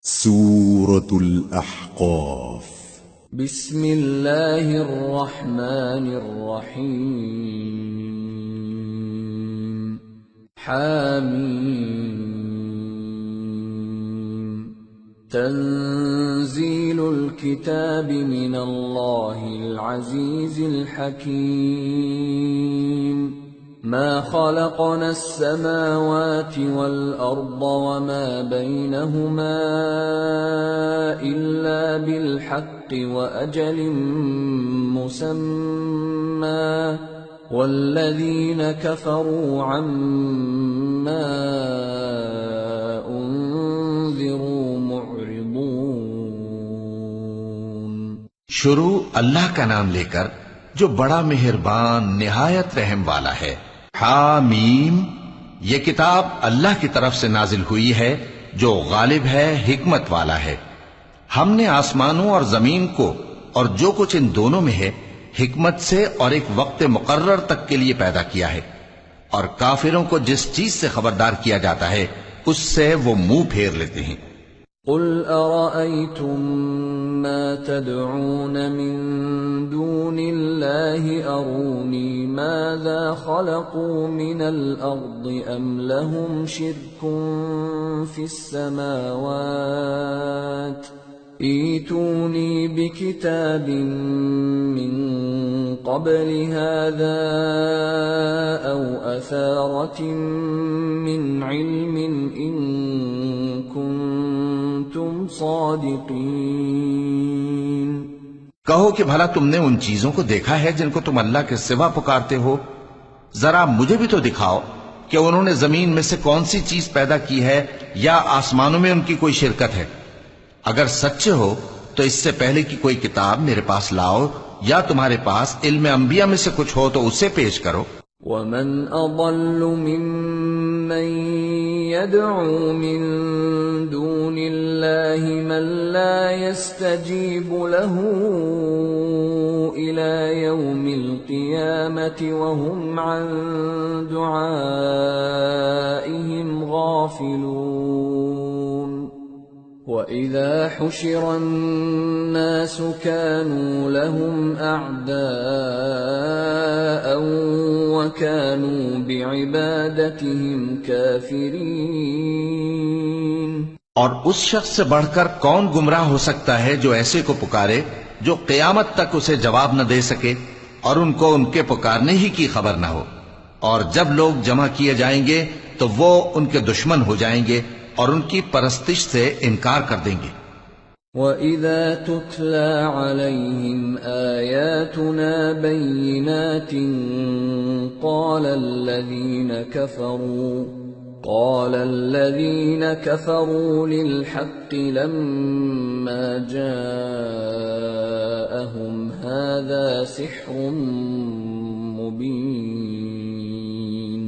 سورة الأحقاف. بسم الله الرحمن الرحيم. حميم. تنزيل الكتاب من الله العزيز الحكيم. ما خلقنا السماوات والأرض وما بينهما إلا بالحق وأجل مسمى والذين كفروا عما أنذروا معرضون. شروع اللہ کا نام لے کر جو بڑا مہربان نہایت رحم والا ہے. حامیم، یہ کتاب اللہ کی طرف سے نازل ہوئی ہے جو غالب ہے، حکمت والا ہے. ہم نے آسمانوں اور زمین کو اور جو کچھ ان دونوں میں ہے حکمت سے اور ایک وقت مقرر تک کے لیے پیدا کیا ہے، اور کافروں کو جس چیز سے خبردار کیا جاتا ہے اس سے وہ منہ پھیر لیتے ہیں. قل أرأيتم ما تدعون من دون الله أروني ماذا خلقوا من الأرض أم لهم شرك في السماوات ائتوني بكتاب من قبل هذا أو أثارة من علم إن كنتم صادقين. کہو کہ بھلا تم نے ان چیزوں کو دیکھا ہے جن کو تم اللہ کے سوا پکارتے ہو؟ ذرا مجھے بھی تو دکھاؤ کہ انہوں نے زمین میں سے کون سی چیز پیدا کی ہے یا آسمانوں میں ان کی کوئی شرکت ہے. اگر سچے ہو تو اس سے پہلے کی کوئی کتاب میرے پاس لاؤ، یا تمہارے پاس علم انبیاء میں سے کچھ ہو تو اسے پیش کرو. ومن اضل ممن يدعو من دون الله من لا يستجيب له الى يوم القيامة وهم عن دعائهم غافلون. وَإِذَا حُشِرَ النَّاسُ كَانُوا لَهُمْ أَعْدَاءً وَكَانُوا بِعِبَادَتِهِمْ كَافِرِينَ. اور اس شخص سے بڑھ کر کون گمراہ ہو سکتا ہے جو ایسے کو پکارے جو قیامت تک اسے جواب نہ دے سکے اور ان کو ان کے پکارنے ہی کی خبر نہ ہو. اور جب لوگ جمع کیے جائیں گے تو وہ ان کے دشمن ہو جائیں گے اور ان کی پرستش سے انکار کر دیں گے. وَإِذَا تُتْلَى عَلَيْهِمْ آيَاتُنَا بَيِّنَاتٍ قَالَ الَّذِينَ كَفَرُوا لِلْحَقِّ لَمَّا جَاءَهُمْ هَذَا سِحْرٌ مُبِينٌ.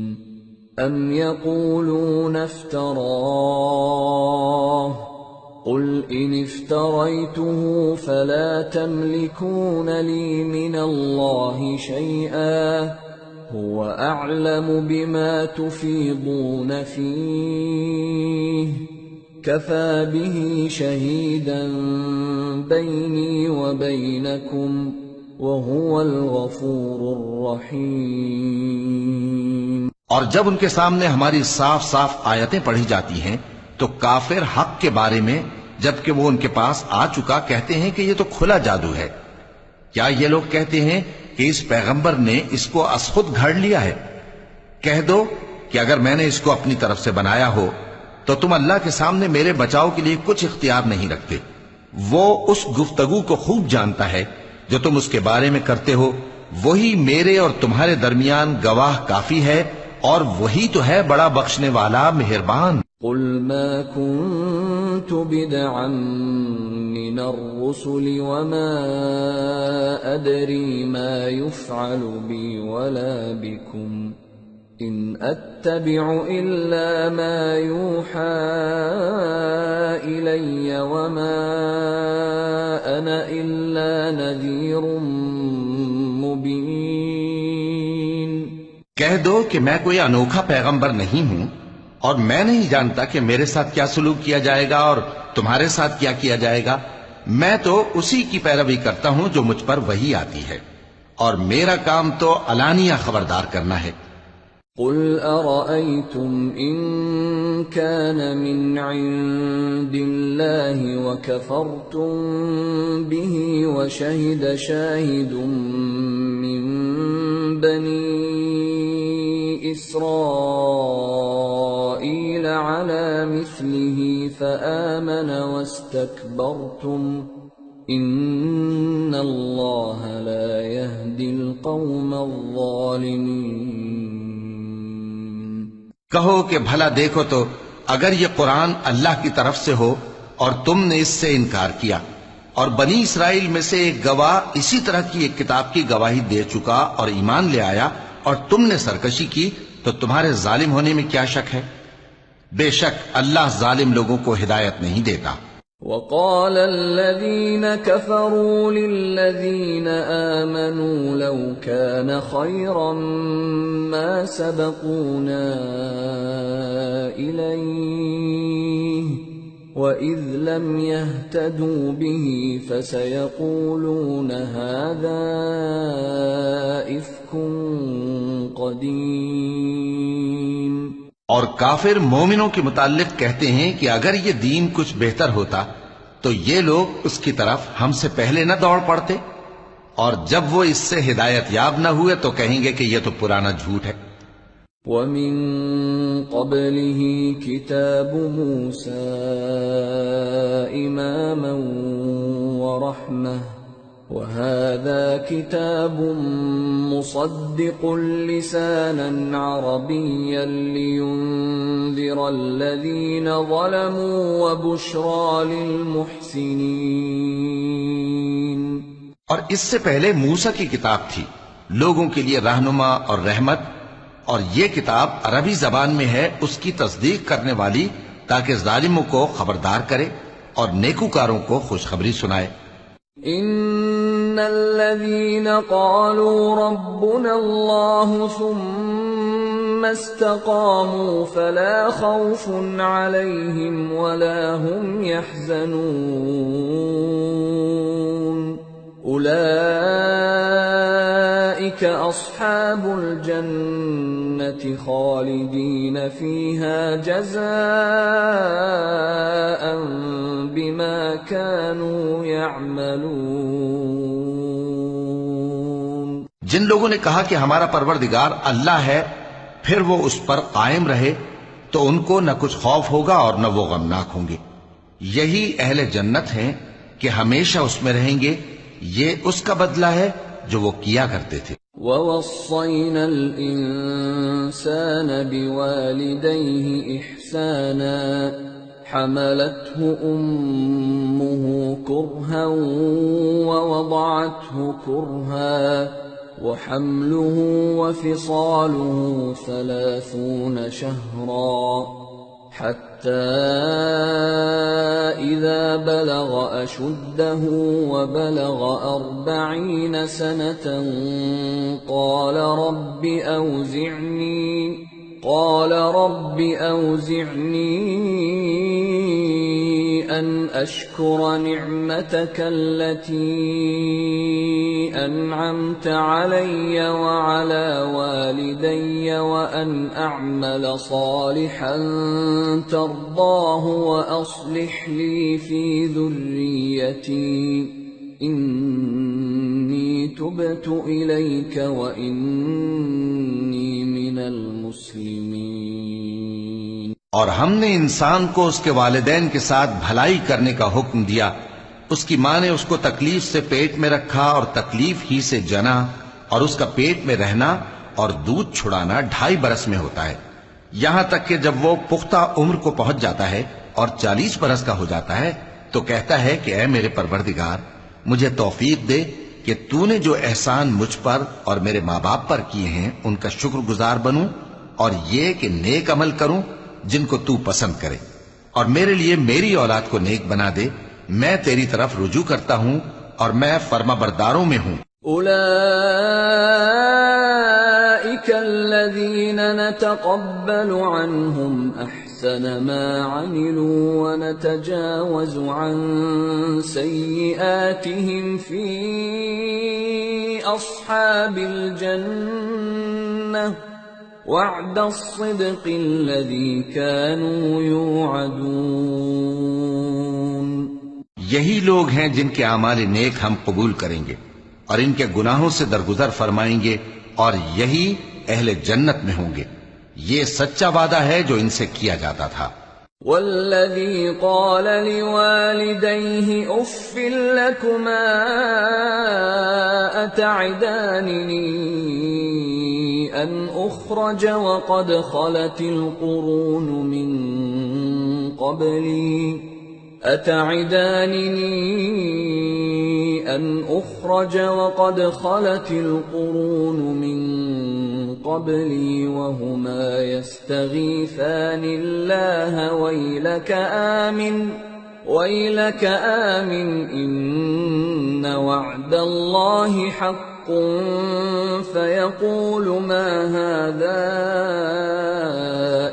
أَمْ يَقُولُونَ افْتَرَاهُ قُلْ إِنِ افْتَرَيْتُهُ فَلَا تَمْلِكُونَ لِي مِنَ اللَّهِ شَيْئًا هُوَ أَعْلَمُ بِمَا تُفِيضُونَ فِيهِ كَفَى بِهِ شَهِيدًا بَيْنِي وَبَيْنَكُمْ وَهُوَ الْغَفُورُ الرَّحِيمُ. اور جب ان کے سامنے ہماری صاف صاف آیتیں پڑھی جاتی ہیں تو کافر حق کے بارے میں جبکہ وہ ان کے پاس آ چکا کہتے ہیں کہ یہ تو کھلا جادو ہے. کیا یہ لوگ کہتے ہیں کہ اس پیغمبر نے اس کو از خود گھڑ لیا ہے؟ کہہ دو کہ اگر میں نے اس کو اپنی طرف سے بنایا ہو تو تم اللہ کے سامنے میرے بچاؤ کے لیے کچھ اختیار نہیں رکھتے. وہ اس گفتگو کو خوب جانتا ہے جو تم اس کے بارے میں کرتے ہو. وہی میرے اور تمہارے درمیان گواہ کافی ہے، اور وہی تو ہے بڑا بخشنے والا مہربان. قل ما كنت بدعا من الرسل وما أدري ما يفعل بي ولا بكم إن أتبع إلا ما يوحى إلي وما أنا إلا نذير مبين. کہہ دو کہ میں کوئی انوکھا پیغمبر نہیں ہوں، اور میں نہیں جانتا کہ میرے ساتھ کیا سلوک کیا جائے گا اور تمہارے ساتھ کیا کیا جائے گا؟ میں تو اسی کی پیروی کرتا ہوں جو مجھ پر وحی آتی ہے، اور میرا کام تو علانیہ خبردار کرنا ہے۔ قل أرأيتم إن كان من عند الله وكفرتم به وشهد شاهد من بني إسرائيل على مثله فآمن واستكبرتم إن الله لا يهدي القوم الظالمين۔ کہو کہ بھلا دیکھو تو اگر یہ قرآن اللہ کی طرف سے ہو اور تم نے اس سے انکار کیا، اور بنی اسرائیل میں سے ایک گواہ اسی طرح کی ایک کتاب کی گواہی دے چکا اور ایمان لے آیا، اور تم نے سرکشی کی، تو تمہارے ظالم ہونے میں کیا شک ہے؟ بے شک اللہ ظالم لوگوں کو ہدایت نہیں دیتا۔ وقال الذين كفروا للذين آمنوا لو كان خيرا ما سبقونا إليه وإذ لم يهتدوا به فسيقولون هذا إفك قديم۔ اور کافر مومنوں کے متعلق کہتے ہیں کہ اگر یہ دین کچھ بہتر ہوتا تو یہ لوگ اس کی طرف ہم سے پہلے نہ دوڑ پڑتے، اور جب وہ اس سے ہدایت یاب نہ ہوئے تو کہیں گے کہ یہ تو پرانا جھوٹ ہے۔ وَمِن قَبْلِهِ كِتَابُ مُوسَىٰ إِمَامًا وَرَحْمَةً وَهَٰذَا كِتَابٌ مُصَدِّقٌ لِّسَانًا عَرَبِيًّا لِّيُنذِرَ الَّذِينَ ظَلَمُوا وَبُشْرَىٰ لِلْمُحْسِنِينَ۔ اور اس سے پہلے موسیٰ کی کتاب تھی، لوگوں کے لیے رہنما اور رحمت، اور یہ کتاب عربی زبان میں ہے اس کی تصدیق کرنے والی، تاکہ ظالموں کو خبردار کرے اور نیکوکاروں کو خوشخبری سنائے۔ ان الذين قالوا ربنا الله ثم استقاموا فلا خوف عليهم ولا هم يحزنون اولئك اصحاب الجنة خالدين فيها جزاء بما كانوا يعملون۔ جن لوگوں نے کہا کہ ہمارا پروردگار اللہ ہے، پھر وہ اس پر قائم رہے تو ان کو نہ کچھ خوف ہوگا اور نہ وہ غمناک ہوں گے۔ یہی اہل جنت ہیں کہ ہمیشہ اس میں رہیں گے، یہ اس کا بدلہ ہے جو وہ کیا کرتے تھے۔ وَوَصَّيْنَا الْإِنسَانَ بِوَالِدَيْهِ إِحْسَانًا حَمَلَتْهُ أُمُّهُ كُرْهًا وَوَضَعَتْهُ كُرْهًا وَحَمْلُهُ وَفِصَالُهُ 30 شَهْرًا حَتَّى إِذَا بَلَغَ أَشُدَّهُ وَبَلَغَ 40 سَنَةً قَالَ رَبِّ أَوْزِعْنِي أَنْ أَشْكُرَ نِعْمَتَكَ الَّتِي أَنْعَمْتَ عَلَيَّ وَعَلَى وَالِدَيَّ وَأَنْ أَعْمَلَ صَالِحًا تَرْضَاهُ وَأَصْلِحْ لِي فِي ذُرِّيَّتِي إِنِّي تُبْتُ إِلَيْكَ وَإِنِّي مِنَ الْمُسْلِمِينَ۔ اور ہم نے انسان کو اس کے والدین کے ساتھ بھلائی کرنے کا حکم دیا۔ اس کی ماں نے اس کو تکلیف سے پیٹ میں رکھا اور تکلیف ہی سے جنا، اور اس کا پیٹ میں رہنا اور دودھ چھڑانا 2.5 برس میں ہوتا ہے، یہاں تک کہ جب وہ پختہ عمر کو پہنچ جاتا ہے اور 40 برس کا ہو جاتا ہے تو کہتا ہے کہ اے میرے پروردگار، مجھے توفیق دے کہ تو نے جو احسان مجھ پر اور میرے ماں باپ پر کیے ہیں ان کا شکر گزار بنوں، اور یہ کہ نیک عمل کروں جن کو تو پسند کرے، اور میرے لیے میری اولاد کو نیک بنا دے، میں تیری طرف رجوع کرتا ہوں اور میں فرما برداروں میں ہوں۔ أولئك الذين نتقبل عنهم أحسن أحسن ما عملوا ونتجاوز عن سيئاتهم في أصحاب الجنة وعد الصدق الذي كانوا يوعدون۔ یہی لوگ ہیں جن کے اعمال نیک ہم قبول کریں گے اور ان کے گناہوں سے درگزر فرمائیں گے، اور یہی اہل جنت میں ہوں گے۔ یہ سچا وعدہ ہے جو ان سے کیا جاتا تھا۔ والذي قال لوالديه اف لكما اتعدانني ان اخرج وقد خلت القرون من قبلي أتعدانني أن أخرج وقد خلت القرون من قبلي وهما يستغيثان الله ويلك آمن إن وعد الله حق فيقول ما هذا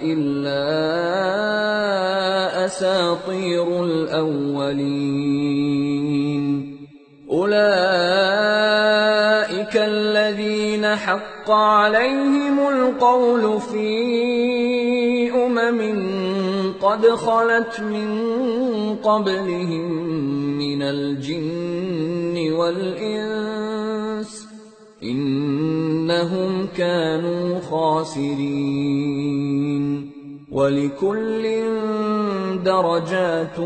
إلا أساطير الأولين أولئك الذين حق عليهم القول في قد خلت من قبلهم من الجن والإنس إنهم كانوا خاسرين وَلِكُلٍّ دَرَجَاتٌ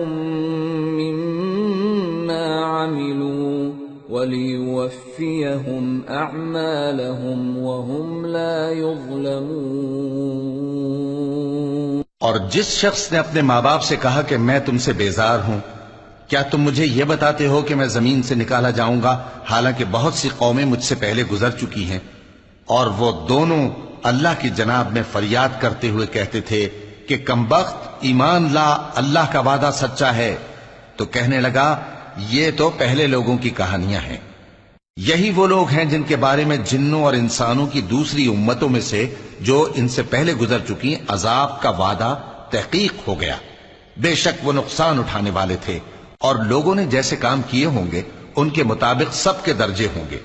مِّمَّا عَمِلُوا وَلِيُوَفِّيَهُمْ أَعْمَالَهُمْ وَهُمْ لَا يُظْلَمُونَ۔ اور جس شخص نے اپنے ماں باپ سے کہا کہ میں تم سے بیزار ہوں، کیا تم مجھے یہ بتاتے ہو کہ میں زمین سے نکالا جاؤں گا، حالانکہ بہت سی قومیں مجھ سے پہلے گزر چکی ہیں؟ اور وہ دونوں اللہ کی جناب میں فریاد کرتے ہوئے کہتے تھے کہ کمبخت، ایمان لا، اللہ کا وعدہ سچا ہے۔ تو کہنے لگا یہ تو پہلے لوگوں کی کہانیاں ہیں۔ یہی وہ لوگ ہیں جن کے بارے میں جنوں اور انسانوں کی دوسری امتوں میں سے جو ان سے پہلے گزر چکی عذاب کا وعدہ تحقیق ہو گیا۔ بے شک وہ نقصان اٹھانے والے تھے، اور لوگوں نے جیسے کام کیے ہوں گے ان کے مطابق سب کے درجے ہوں گے۔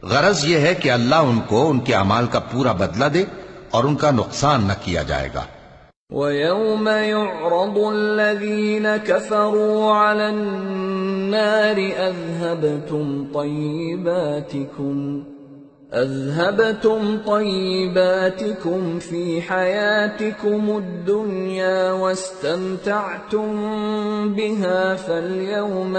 غرض یہ ہے کہ اللہ ان کو ان کے اعمال کا پورا بدلہ دے اور ان کا نقصان نہ کیا جائے گا۔ وَيَوْمَ يُعْرَضُ الَّذِينَ كَفَرُوا عَلَى النَّارِ أَذْهَبْتُمْ طَيِّبَاتِكُمْ فِي حَيَاتِكُمُ الدُّنْيَا وَاسْتَمْتَعْتُمْ بِهَا فَالْيَوْمَ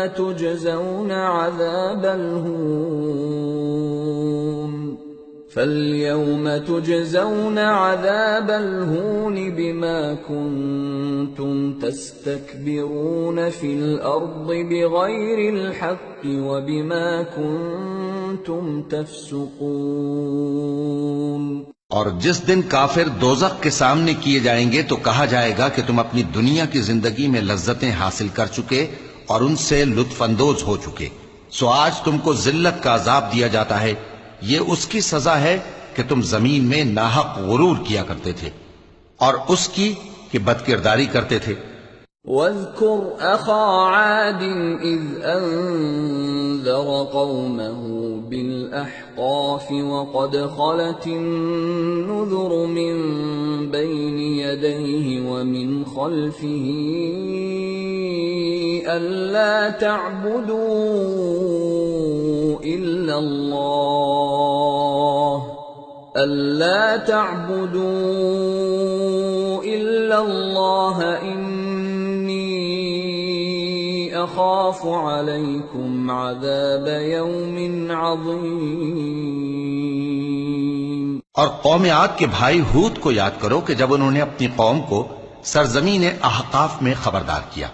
تُجْزَوْنَ عَذَابَ الْهُونِ بِمَا كُنتُمْ تَسْتَكْبِرُونَ فِي الْأَرْضِ بِغَيْرِ الْحَقِّ وَبِمَا كُنتُمْ تَفْسُقُونَ۔ اور جس دن کافر دوزخ کے سامنے کیے جائیں گے تو کہا جائے گا کہ تم اپنی دنیا کی زندگی میں لذتیں حاصل کر چکے اور ان سے لطف اندوز ہو چکے، سو آج تم کو ذلت کا عذاب دیا جاتا ہے۔ یہ اس کی سزا ہے کہ تم زمین میں ناحق غرور کیا کرتے تھے، اور اس کی کہ بدکرداری کرتے تھے۔ وَاذْكُرْ أَخَا عَادٍ إِذْ أَنذَرَ قَوْمَهُ بِالْأَحْقَافِ وَقَدْ خَلَتِ النُّذُرُ مِنْ بَيْنِ يَدَيْهِ وَمِنْ خَلْفِهِ أَلَّا تَعْبُدُوا إِلَّا اللَّهَ إِنِّي أَخَافُ عَلَيْكُمْ عَذَابَ يَوْمٍ عَظِيمٍ۔ اور قوم عاد کے بھائی ہود کو یاد کرو کہ جب انہوں نے اپنی قوم کو سرزمین احقاف میں خبردار کیا،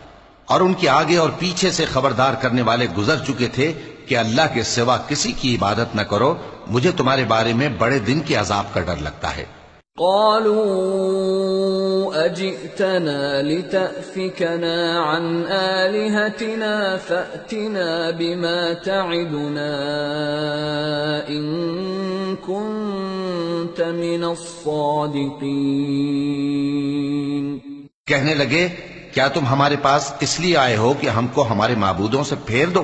اور ان کے آگے اور پیچھے سے خبردار کرنے والے گزر چکے تھے کہ اللہ کے سوا کسی کی عبادت نہ کرو، مجھے تمہارے بارے میں بڑے دن کے عذاب کا ڈر لگتا ہے۔ قالوا أجئتنا لتأفكنا عن آلهتنا فأتنا بما تعدنا إن كنت من الصادقين۔ کہنے لگے کیا تم ہمارے پاس اس لیے آئے ہو کہ ہم کو ہمارے معبودوں سے پھیر دو؟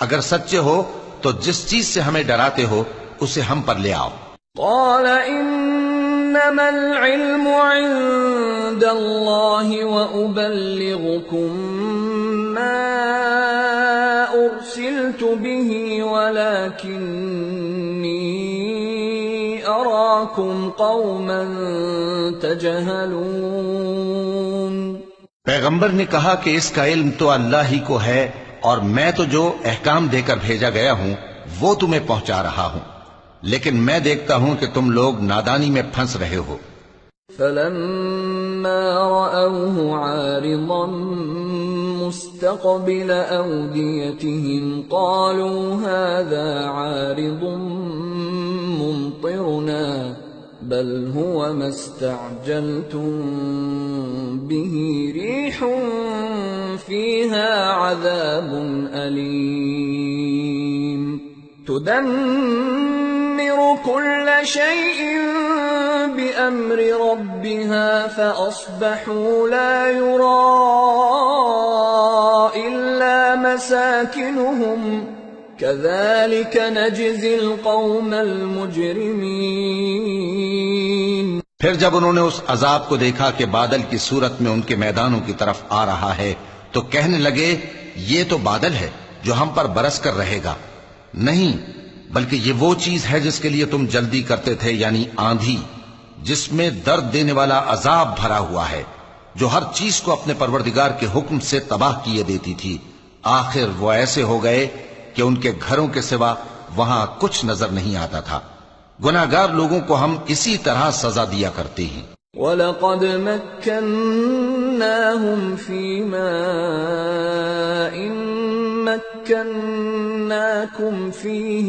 اگر سچے ہو تو جس چیز سے ہمیں ڈراتے ہو اسے ہم پر لے آؤ۔ قال انما العلم عند الله وابلغكم ما ارسلت به ولكني اراكم قوما تجهلون۔ پیغمبر نے کہا کہ اس کا علم تو اللہ ہی کو ہے، اور میں تو جو احکام دے کر بھیجا گیا ہوں وہ تمہیں پہنچا رہا ہوں، لیکن میں دیکھتا ہوں کہ تم لوگ نادانی میں پھنس رہے ہو۔ فلما رأوه عارضا مستقبل أوديتهم قالوا هذا عارض ممطرنا بل هو ما استعجلتم به ريح فيها عذاب أليم تدمر كل شيء بأمر ربها فأصبحوا لا يرى إلا مساكنهم كذلك نجزي القوم المجرمين۔ پھر جب انہوں نے اس عذاب کو دیکھا کہ بادل کی صورت میں ان کے میدانوں کی طرف آ رہا ہے تو کہنے لگے یہ تو بادل ہے جو ہم پر برس کر رہے گا، نہیں بلکہ یہ وہ چیز ہے جس کے لیے تم جلدی کرتے تھے، یعنی آندھی جس میں درد دینے والا عذاب بھرا ہوا ہے، جو ہر چیز کو اپنے پروردگار کے حکم سے تباہ کیے دیتی تھی۔ آخر وہ ایسے ہو گئے کہ ان کے گھروں کے سوا وہاں کچھ نظر نہیں آتا تھا۔ گناہگار لوگوں کو ہم اسی طرح سزا دیا کرتے ہیں۔ وَلَقَدْ مَكَّنَّاهُمْ فِي مَاءٍ مَكَّنَّاكُمْ فِيهِ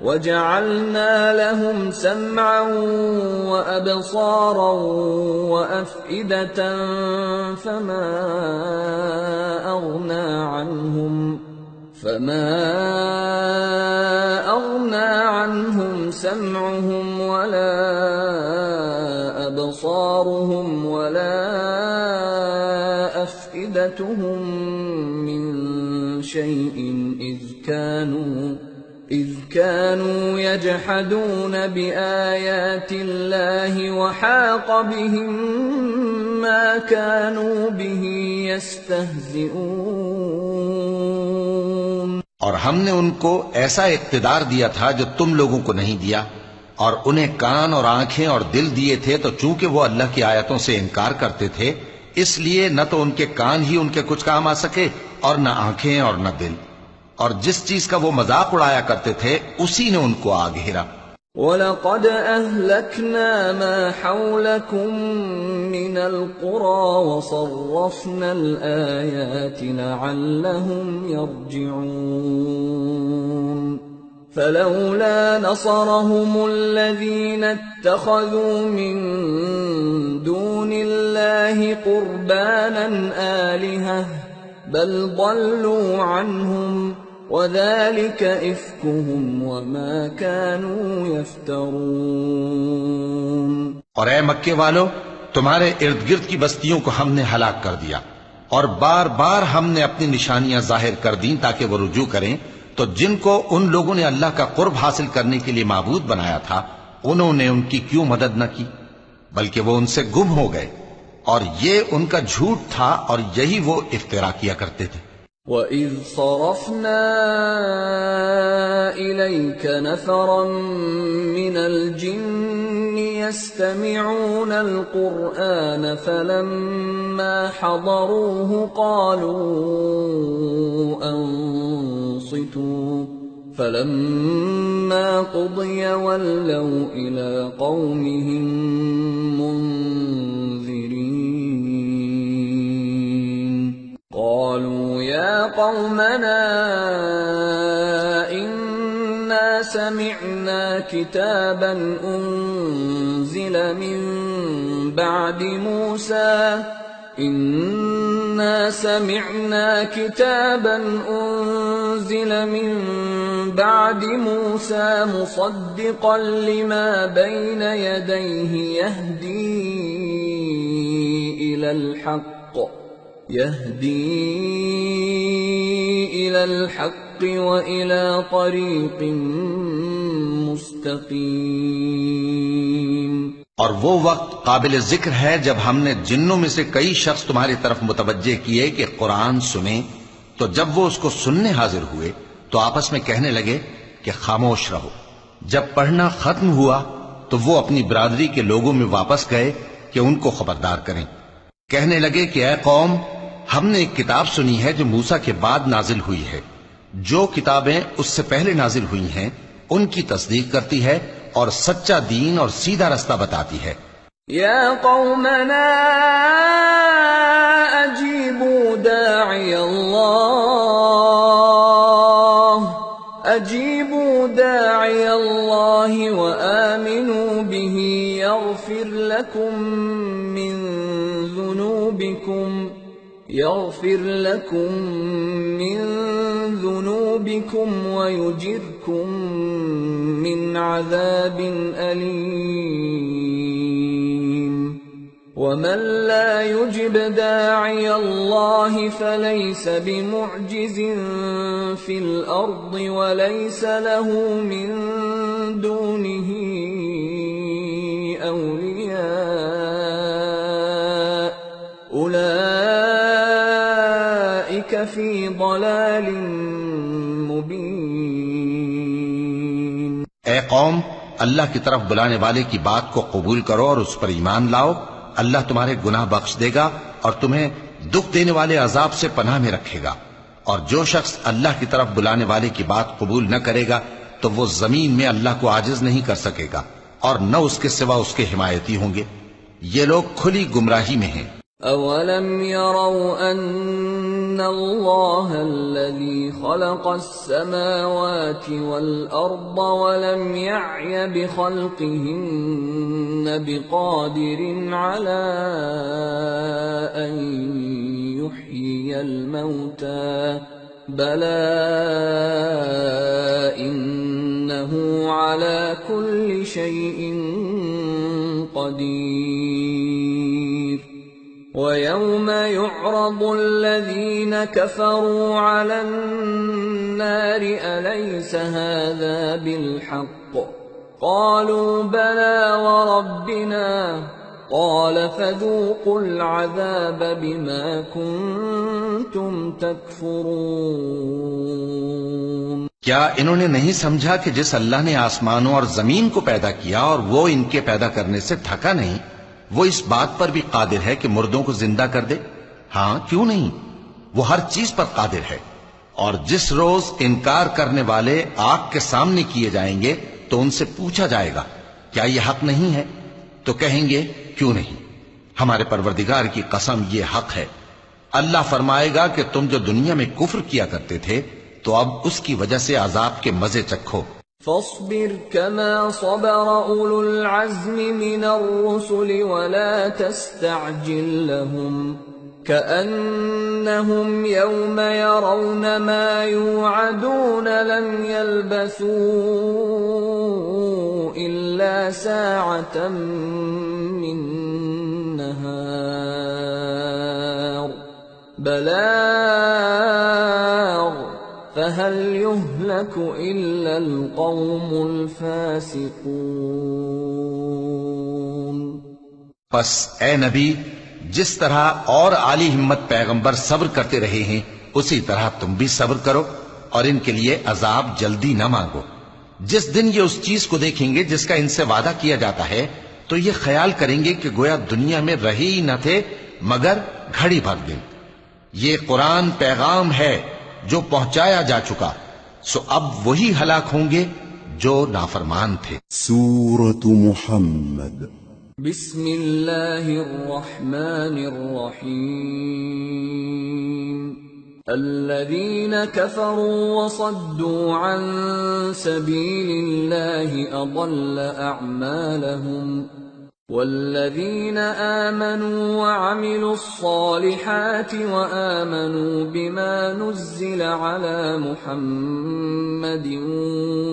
وَجَعَلْنَا لَهُمْ سَمْعًا وَأَبْصَارًا وَأَفْئِدَةً فَمَا أَغْنَى عَنْهُمْ سَمْعُهُمْ وَلَا أَبْصَارُهُمْ وَلَا أَفْئِدَتُهُمْ مِنْ شَيْءٍ إِذْ كَانُوا يَجْحَدُونَ بِآيَاتِ اللَّهِ وَحَاقَ بِهِمْ مَا كَانُوا بِهِ يَسْتَهْزِئُونَ۔ اور ہم نے ان کو ایسا اقتدار دیا تھا جو تم لوگوں کو نہیں دیا، اور انہیں کان اور آنکھیں اور دل دیے تھے، تو چونکہ وہ اللہ کی آیتوں سے انکار کرتے تھے اس لیے نہ تو ان کے کان ہی ان کے کچھ کام آ سکے اور نہ آنکھیں اور نہ دل، اور جس چیز کا وہ مذاق اڑایا کرتے تھے اسی نے ان کو آ گھیرا۔ وَلَقَدْ أَهْلَكْنَا مَا حَوْلَكُمْ مِنَ الْقُرَى وَصَرَّفْنَا الْآيَاتِ لَعَلَّهُمْ يَرْجِعُونَ فَلَوْلَا نَصَرَهُمُ الَّذِينَ اتَّخَذُوا مِن دُونِ اللَّهِ قُرْبَانًا آلِهَةً بَلْ ضَلُّوا عَنْهُمْ وَذَلِكَ إِفْكُهُمْ وَمَا كَانُوا يَفْتَرُونَ۔ اور اے مکے والو، تمہارے ارد گرد کی بستیوں کو ہم نے ہلاک کر دیا، اور بار بار ہم نے اپنی نشانیاں ظاہر کر دیں تاکہ وہ رجوع کریں، تو جن کو ان لوگوں نے اللہ کا قرب حاصل کرنے کے لیے معبود بنایا تھا انہوں نے ان کی کیوں مدد نہ کی، بلکہ وہ ان سے گم ہو گئے، اور یہ ان کا جھوٹ تھا اور یہی وہ افترا کیا کرتے تھے۔ وَإِذْ صَرَفْنَا إِلَيْكَ نَفَرًا مِّنَ الْجِنِّ يَسْتَمِعُونَ الْقُرْآنَ فَلَمَّا حَضَرُوهُ قَالُوا أَنصِتُوا فَلَمَّا قُضِيَ وَلَّوْا إِلَى قَوْمِهِمْ مُنذِرِينَ قالوا يا قومنا إنا سمعنا كتابا أنزل من بعد موسى مصدقا لما بين يديه يهدي إلى الحق وإلى طريق مستقيم. اور وہ وقت قابل ذکر ہے جب ہم نے جنوں میں سے کئی شخص تمہاری طرف متوجہ کیے کہ قرآن سنیں، تو جب وہ اس کو سننے حاضر ہوئے تو آپس میں کہنے لگے کہ خاموش رہو. جب پڑھنا ختم ہوا تو وہ اپنی برادری کے لوگوں میں واپس گئے کہ ان کو خبردار کریں. کہنے لگے کہ اے قوم، ہم نے ایک کتاب سنی ہے جو موسیٰ کے بعد نازل ہوئی ہے. جو کتابیں اس سے پہلے نازل ہوئی ہیں ان کی تصدیق کرتی ہے اور سچا دین اور سیدھا رستہ بتاتی ہے. یا قومنا اجیبوا داعی اللہ وآمنوا به يغفر لكم من ذنوبكم ويجركم من عذاب أليم. ومن لا يجب داعي الله فليس بمعجز في الأرض وليس له من دونه أولياء أولئك في ضلال مبين. اے قوم، اللہ کی طرف بلانے والے کی بات کو قبول کرو اور اس پر ایمان لاؤ. اللہ تمہارے گناہ بخش دے گا اور تمہیں دکھ دینے والے عذاب سے پناہ میں رکھے گا. اور جو شخص اللہ کی طرف بلانے والے کی بات قبول نہ کرے گا تو وہ زمین میں اللہ کو عاجز نہیں کر سکے گا اور نہ اس کے سوا اس کے حمایتی ہوں گے. یہ لوگ کھلی گمراہی میں ہیں. اولم يروا ان اللہ الذي خلق السماوات والارض ولم يعي بخلقهن بقادر على ان يحيي الموتى بلى انه على كل شيء قدير. وَيَوْمَ يُعْرَضُ الَّذِينَ كَفَرُوا عَلَى النَّارِ أَلَيْسَ هَذَا بِالْحَقِّ قَالُوا بَلَى وَرَبِّنَا قَالَ فَذُوقُوا الْعَذَابَ بِمَا كُنتُمْ تَكْفُرُونَ. کیا انہوں نے نہیں سمجھا کہ جس اللہ نے آسمانوں اور زمین کو پیدا کیا اور وہ ان کے پیدا کرنے سے تھکا نہیں، وہ اس بات پر بھی قادر ہے کہ مردوں کو زندہ کر دے؟ ہاں، کیوں نہیں، وہ ہر چیز پر قادر ہے. اور جس روز انکار کرنے والے آگ کے سامنے کیے جائیں گے تو ان سے پوچھا جائے گا کیا یہ حق نہیں ہے؟ تو کہیں گے کیوں نہیں، ہمارے پروردگار کی قسم یہ حق ہے. اللہ فرمائے گا کہ تم جو دنیا میں کفر کیا کرتے تھے تو اب اس کی وجہ سے عذاب کے مزے چکھو. فاصبر كما صبر أولو العزم من الرسل ولا تستعجل لهم كأنهم يوم يرون ما يوعدون لم يلبثوا إلا ساعة من نهار بلاغ فَهَلْ يُهْلَكُ إِلَّا الْقَوْمُ الْفَاسِقُونَ. پس اے نبی، جس طرح اور عالی ہمت پیغمبر صبر کرتے رہے ہیں اسی طرح تم بھی صبر کرو اور ان کے لیے عذاب جلدی نہ مانگو. جس دن یہ اس چیز کو دیکھیں گے جس کا ان سے وعدہ کیا جاتا ہے تو یہ خیال کریں گے کہ گویا دنیا میں رہے ہی نہ تھے مگر گھڑی بھر دن. یہ قرآن پیغام ہے جو پہنچایا جا چکا، سو اب وہی ہلاک ہوں گے جو نافرمان تھے. سورة محمد. بسم اللہ الرحمن الرحیم. الذین کفروا وصدوا عن سبیل اللہ اضل اعمالهم والذين آمنوا وعملوا الصالحات وآمنوا بما نزل على محمد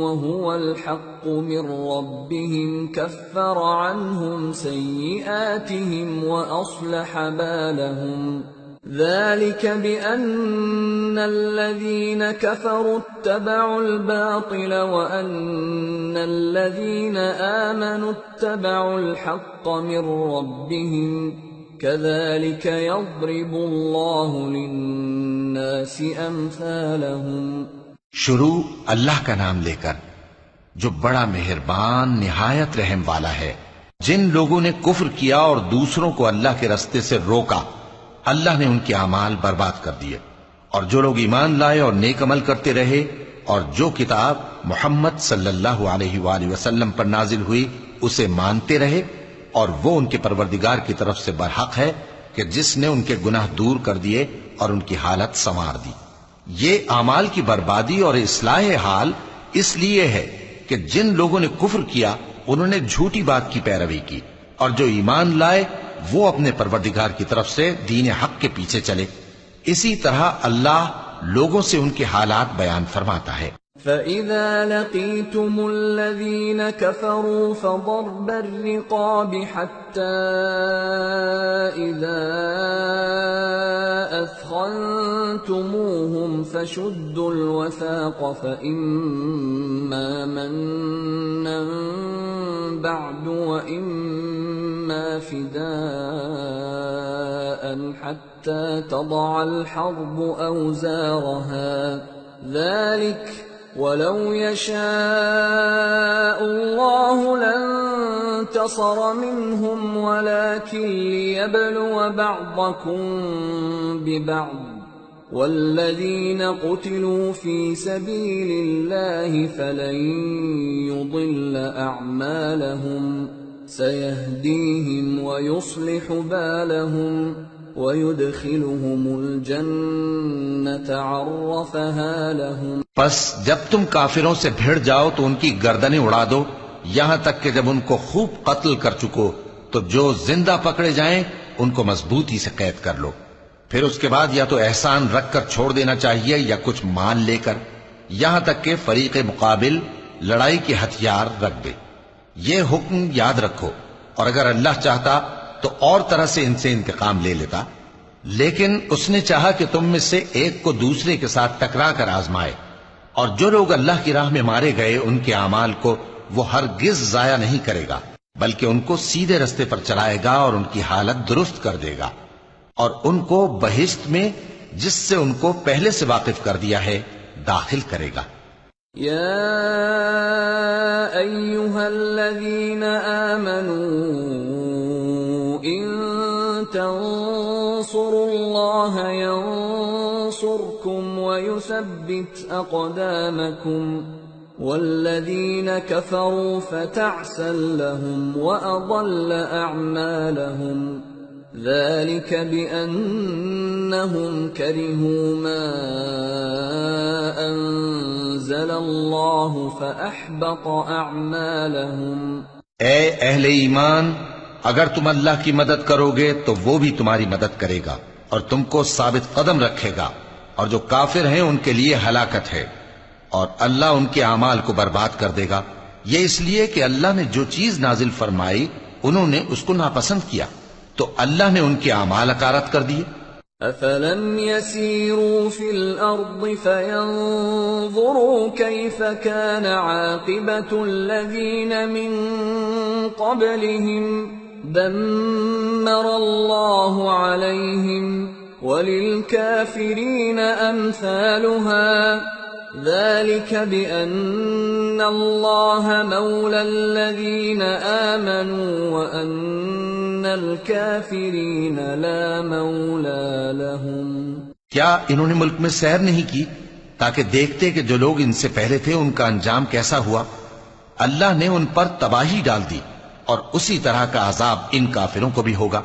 وهو الحق من ربهم كفر عنهم سيئاتهم وأصلح بالهم ذلك بأن الذين كفروا اتبعوا الباطل وأن الذين آمنوا اتبعوا الحق من ربهم كذلك يضرب الله للناس أمثالهم. شروع اللہ کا نام لے کر جو بڑا مہربان نہایت رحم والا ہے. جن لوگوں نے کفر کیا اور دوسروں کو اللہ کے رستے سے روکا اللہ نے ان کے اعمال برباد کر دیے، اور جو لوگ ایمان لائے اور نیک عمل کرتے رہے اور جو کتاب محمد صلی اللہ علیہ وآلہ وسلم پر نازل ہوئی اسے مانتے رہے، اور وہ ان کے پروردگار کی طرف سے برحق ہے کہ جس نے ان کے گناہ دور کر دیے اور ان کی حالت سنوار دی. یہ اعمال کی بربادی اور اصلاح حال اس لیے ہے کہ جن لوگوں نے کفر کیا انہوں نے جھوٹی بات کی پیروی کی، اور جو ایمان لائے وہ اپنے پروردگار کی طرف سے دین حق کے پیچھے چلے. اسی طرح اللہ لوگوں سے ان کے حالات بیان فرماتا ہے. فَإِذَا لَقِيتُمُ الَّذِينَ كَفَرُوا فَضَرْبَ الرِّقَابِ حَتَّى إِذَا أَثْخَنْتُمُوهُمْ فَشُدُّوا الْوَثَاقَ فَإِمَّا مَنًّا بَعْدُ وَإِمَّا فِدَاءً حَتَّى تَضَعَ الْحَرْبُ أَوْزَارَهَا ذَلِكَ وَلَوْ يَشَاءُ اللَّهُ لَانتَصَرَ مِنْهُمْ وَلَكِنْ لِيَبْلُوَ بَعْضَكُمْ بِبَعْضٍ وَالَّذِينَ قُتِلُوا فِي سَبِيلِ اللَّهِ فَلَنْ يُضِلَّ أَعْمَالَهُمْ سَيَهْدِيهِمْ وَيُصْلِحُ بَالَهُمْ وَيُدْخِلُهُمُ الْجَنَّةَ عَرَّفَهَا لَهُمْ. پس جب تم کافروں سے بھیڑ جاؤ تو ان کی گردنیں اڑا دو یہاں تک کہ جب ان کو خوب قتل کر چکو تو جو زندہ پکڑے جائیں ان کو مضبوطی سے قید کر لو. پھر اس کے بعد یا تو احسان رکھ کر چھوڑ دینا چاہیے یا کچھ مال لے کر، یہاں تک کہ فریق مقابل لڑائی کے ہتھیار رکھ دے. یہ حکم یاد رکھو، اور اگر اللہ چاہتا تو اور طرح سے ان سے انتقام لے لیتا، لیکن اس نے چاہا کہ تم میں سے ایک کو دوسرے کے ساتھ ٹکرا کر آزمائے. اور جو لوگ اللہ کی راہ میں مارے گئے ان کے اعمال کو وہ ہرگز ضائع نہیں کرے گا، بلکہ ان کو سیدھے رستے پر چلائے گا اور ان کی حالت درست کر دے گا، اور ان کو بہشت میں جس سے ان کو پہلے سے واقف کر دیا ہے داخل کرے گا. یا ایہا الذین آمنوا ان تنصروا اللہ ینصرکم ویثبت اقدامکم والذین کفروا فتعسا لهم واضل اعمالهم ذلك بأنهم كرهوا ما أنزل الله فأحبط أعمالهم. اے اہل ایمان، اگر تم اللہ کی مدد کرو گے تو وہ بھی تمہاری مدد کرے گا اور تم کو ثابت قدم رکھے گا، اور جو کافر ہیں ان کے لیے ہلاکت ہے، اور اللہ ان کے اعمال کو برباد کر دے گا. یہ اس لیے کہ اللہ نے جو چیز نازل فرمائی انہوں نے اس کو ناپسند کیا تو اللہ نے ان کے اعمال اکارت کر دیے. افلم يسيروا في الارض فينظروا كيف كان عاقبة الذين من قبلهم دمر الله عليهم وللكافرين امثالها ذلك بأن الله مولى الذين آمنوا وأن الكافرين لا مولى لهم. کیا انہوں نے ملک میں سیر نہیں کی تاکہ دیکھتے کہ جو لوگ ان سے پہلے تھے ان کا انجام کیسا ہوا؟ اللہ نے ان پر تباہی ڈال دی اور اسی طرح کا عذاب ان کافروں کو بھی ہوگا.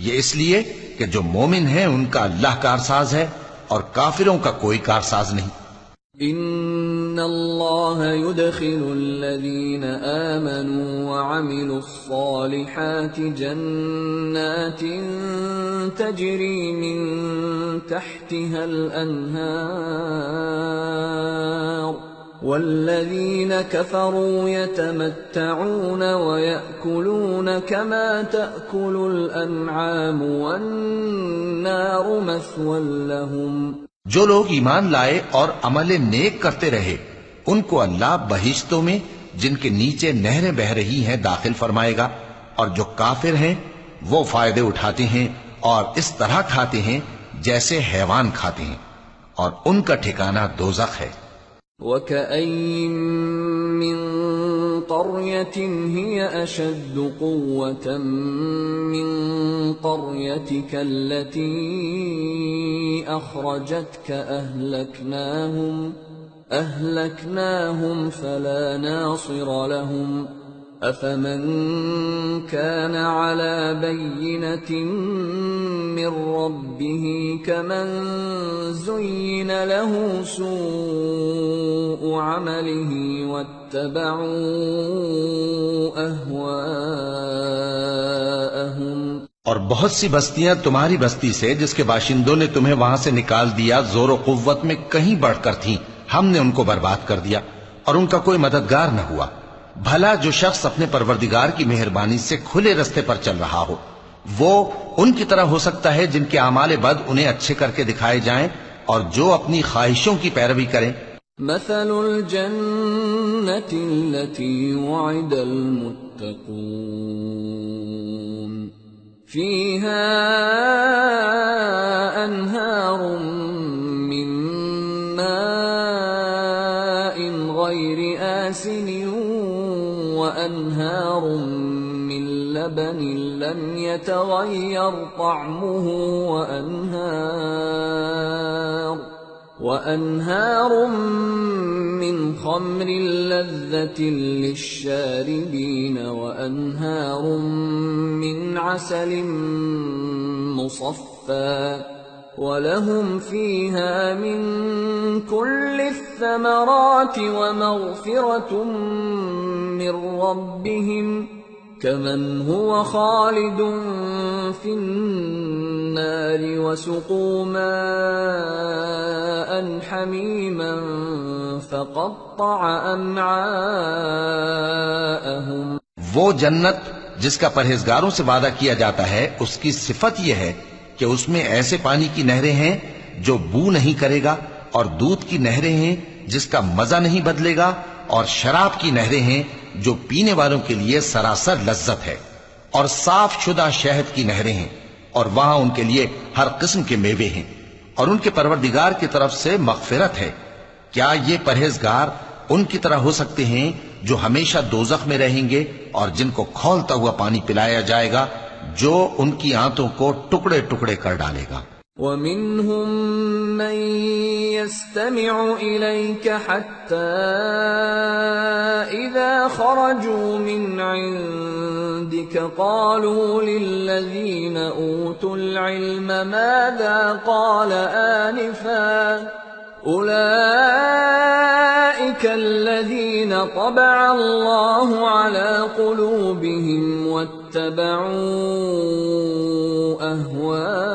یہ اس لیے کہ جو مومن ہیں ان کا اللہ کارساز ہے اور کافروں کا کوئی کارساز نہیں. ان الله يدخل الذين آمنوا وعملوا الصالحات جنات تجري من تحتها الأنهار والذين كفروا يتمتعون ويأكلون كما تأكل الأنعام والنار مثوى لهم. جو لوگ ایمان لائے اور عمل نیک کرتے رہے ان کو اللہ بہشتوں میں جن کے نیچے نہریں بہ رہی ہیں داخل فرمائے گا، اور جو کافر ہیں وہ فائدے اٹھاتے ہیں اور اس طرح کھاتے ہیں جیسے حیوان کھاتے ہیں، اور ان کا ٹھکانہ دوزخ ہے. وَكَأَيٍّ مِّن قَرْيَةٍ هِيَ أَشَدُّ قُوَّةً مِّن قَرْيَتِكَ الَّتِي أَخْرَجَتْكَ أَهْلَكْنَاهُمْ فَلَا نَاصِرَ لَهُمْ. أَفَمَنْ كَانَ عَلَى بَيِّنَةٍ مِّن رَّبِّهِ كَمَنْ زُيِّنَ لَهُ سُوءُ عَمَلِهِ وَاتَّبَعُوا أَهْوَاءَهُمْ. اور بہت سی بستیاں تمہاری بستی سے جس کے باشندوں نے تمہیں وہاں سے نکال دیا زور و قوت میں کہیں بڑھ کر تھیں، ہم نے ان کو برباد کر دیا اور ان کا کوئی مددگار نہ ہوا. بھلا جو شخص اپنے پروردگار کی مہربانی سے کھلے رستے پر چل رہا ہو وہ ان کی طرح ہو سکتا ہے جن کے اعمال بد انہیں اچھے کر کے دکھائے جائیں اور جو اپنی خواہشوں کی پیروی کریں. مثل الجنة التي وعد المتقون فيها أنهار من ماء غير آسن وأنهار من لبن لم يتغير طعمه وأنهار من خمر لذة للشاربين وأنهار من عسل مصفى ولهم فيها من كل الثمرات ومغفرة من ربهم كمن هو خالد في النار وسقوا ماء حميما فقطع أمعاءهم. وہ جنت جس کا پرہیزگاروں سے وعدہ کیا جاتا ہے اس کی صفت یہ ہے کہ اس میں ایسے پانی کی نہریں ہیں جو بو نہیں کرے گا، اور دودھ کی نہریں ہیں جس کا مزہ نہیں بدلے گا، اور شراب کی نہریں ہیں جو پینے والوں کے لیے سراسر لذت ہے، اور صاف شدہ شہد کی نہریں ہیں، اور وہاں ان کے لیے ہر قسم کے میوے ہیں، اور ان کے پروردگار کی طرف سے مغفرت ہے. کیا یہ پرہیزگار ان کی طرح ہو سکتے ہیں جو ہمیشہ دوزخ میں رہیں گے اور جن کو کھولتا ہوا پانی پلایا جائے گا جو ان کی آنتوں کو ٹکڑے ٹکڑے کر ڈالے گا. وَمِنْهُمْ مَنْ يَسْتَمِعُ إِلَيْكَ حَتَّى إِذَا خَرَجُوا مِنْ عِنْدِكَ قَالُوا لِلَّذِينَ أُوتُوا الْعِلْمَ مَاذَا قَالَ آنِفًا أُولَئِكَ الَّذِينَ طَبَعَ اللَّهُ عَلَى قُلُوبِهِمْ وَاتَّبَعُوا أَهْوَاءَهُمْ.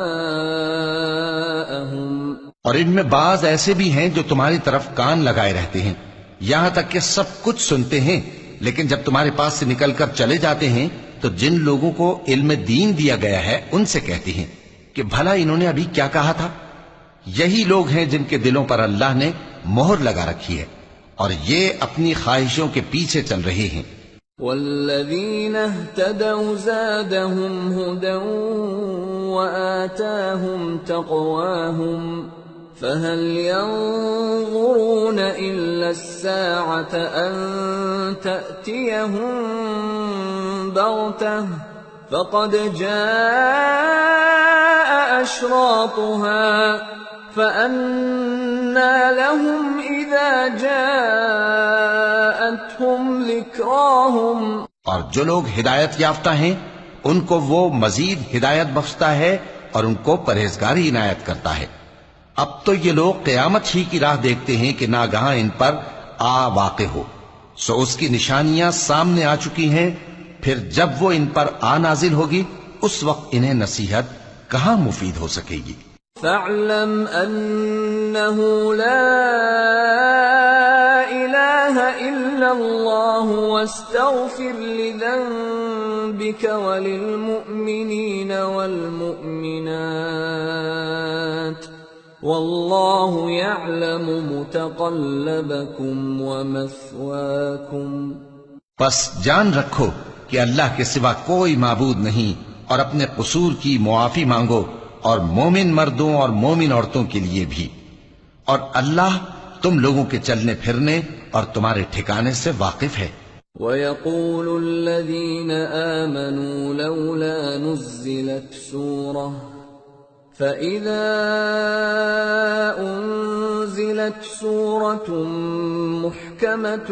اور ان میں بعض ایسے بھی ہیں جو تمہاری طرف کان لگائے رہتے ہیں یہاں تک کہ سب کچھ سنتے ہیں، لیکن جب تمہارے پاس سے نکل کر چلے جاتے ہیں تو جن لوگوں کو علم دین دیا گیا ہے ان سے کہتے ہیں کہ بھلا انہوں نے ابھی کیا کہا تھا. یہی لوگ ہیں جن کے دلوں پر اللہ نے مہر لگا رکھی ہے اور یہ اپنی خواہشوں کے پیچھے چل رہے ہیں. والذین اہتدوا زادهم هدى وآتاهم تقواهم فهل ينظرون إلا الساعة أن تأتيهم بغتة فقد جاء أشراطها فأنى لهم إذا جاءتهم ذكراهم. اور جو لوگ ہدایت یافتہ ہیں ان کو وہ مزید ہدایت بخشتا ہے اور ان کو پرہیزگاری عنایت کرتا ہے. اب تو یہ لوگ قیامت ہی کی راہ دیکھتے ہیں کہ ناگہاں ان پر آ واقع ہو، سو اس کی نشانیاں سامنے آ چکی ہیں، پھر جب وہ ان پر آ نازل ہوگی اس وقت انہیں نصیحت کہاں مفید ہو سکے گی۔ فاعلم انه لا اله الا الله واستغفر لذنبك وللمؤمنين والمؤمنات والله يعلم متقلبكم ومثواكم۔ پس جان رکھو کہ اللہ کے سوا کوئی معبود نہیں، اور اپنے قصور کی معافی مانگو، اور مومن مردوں اور مومن عورتوں کے لیے بھی، اور اللہ تم لوگوں کے چلنے پھرنے اور تمہارے ٹھکانے سے واقف ہے۔ وَيَقُولُ الَّذِينَ آمَنُوا لَوْلَا نُزِّلَتْ سُورَةٌ فَإِذَا أُنزِلَتْ سُورَةٌ مُحْكَمَةٌ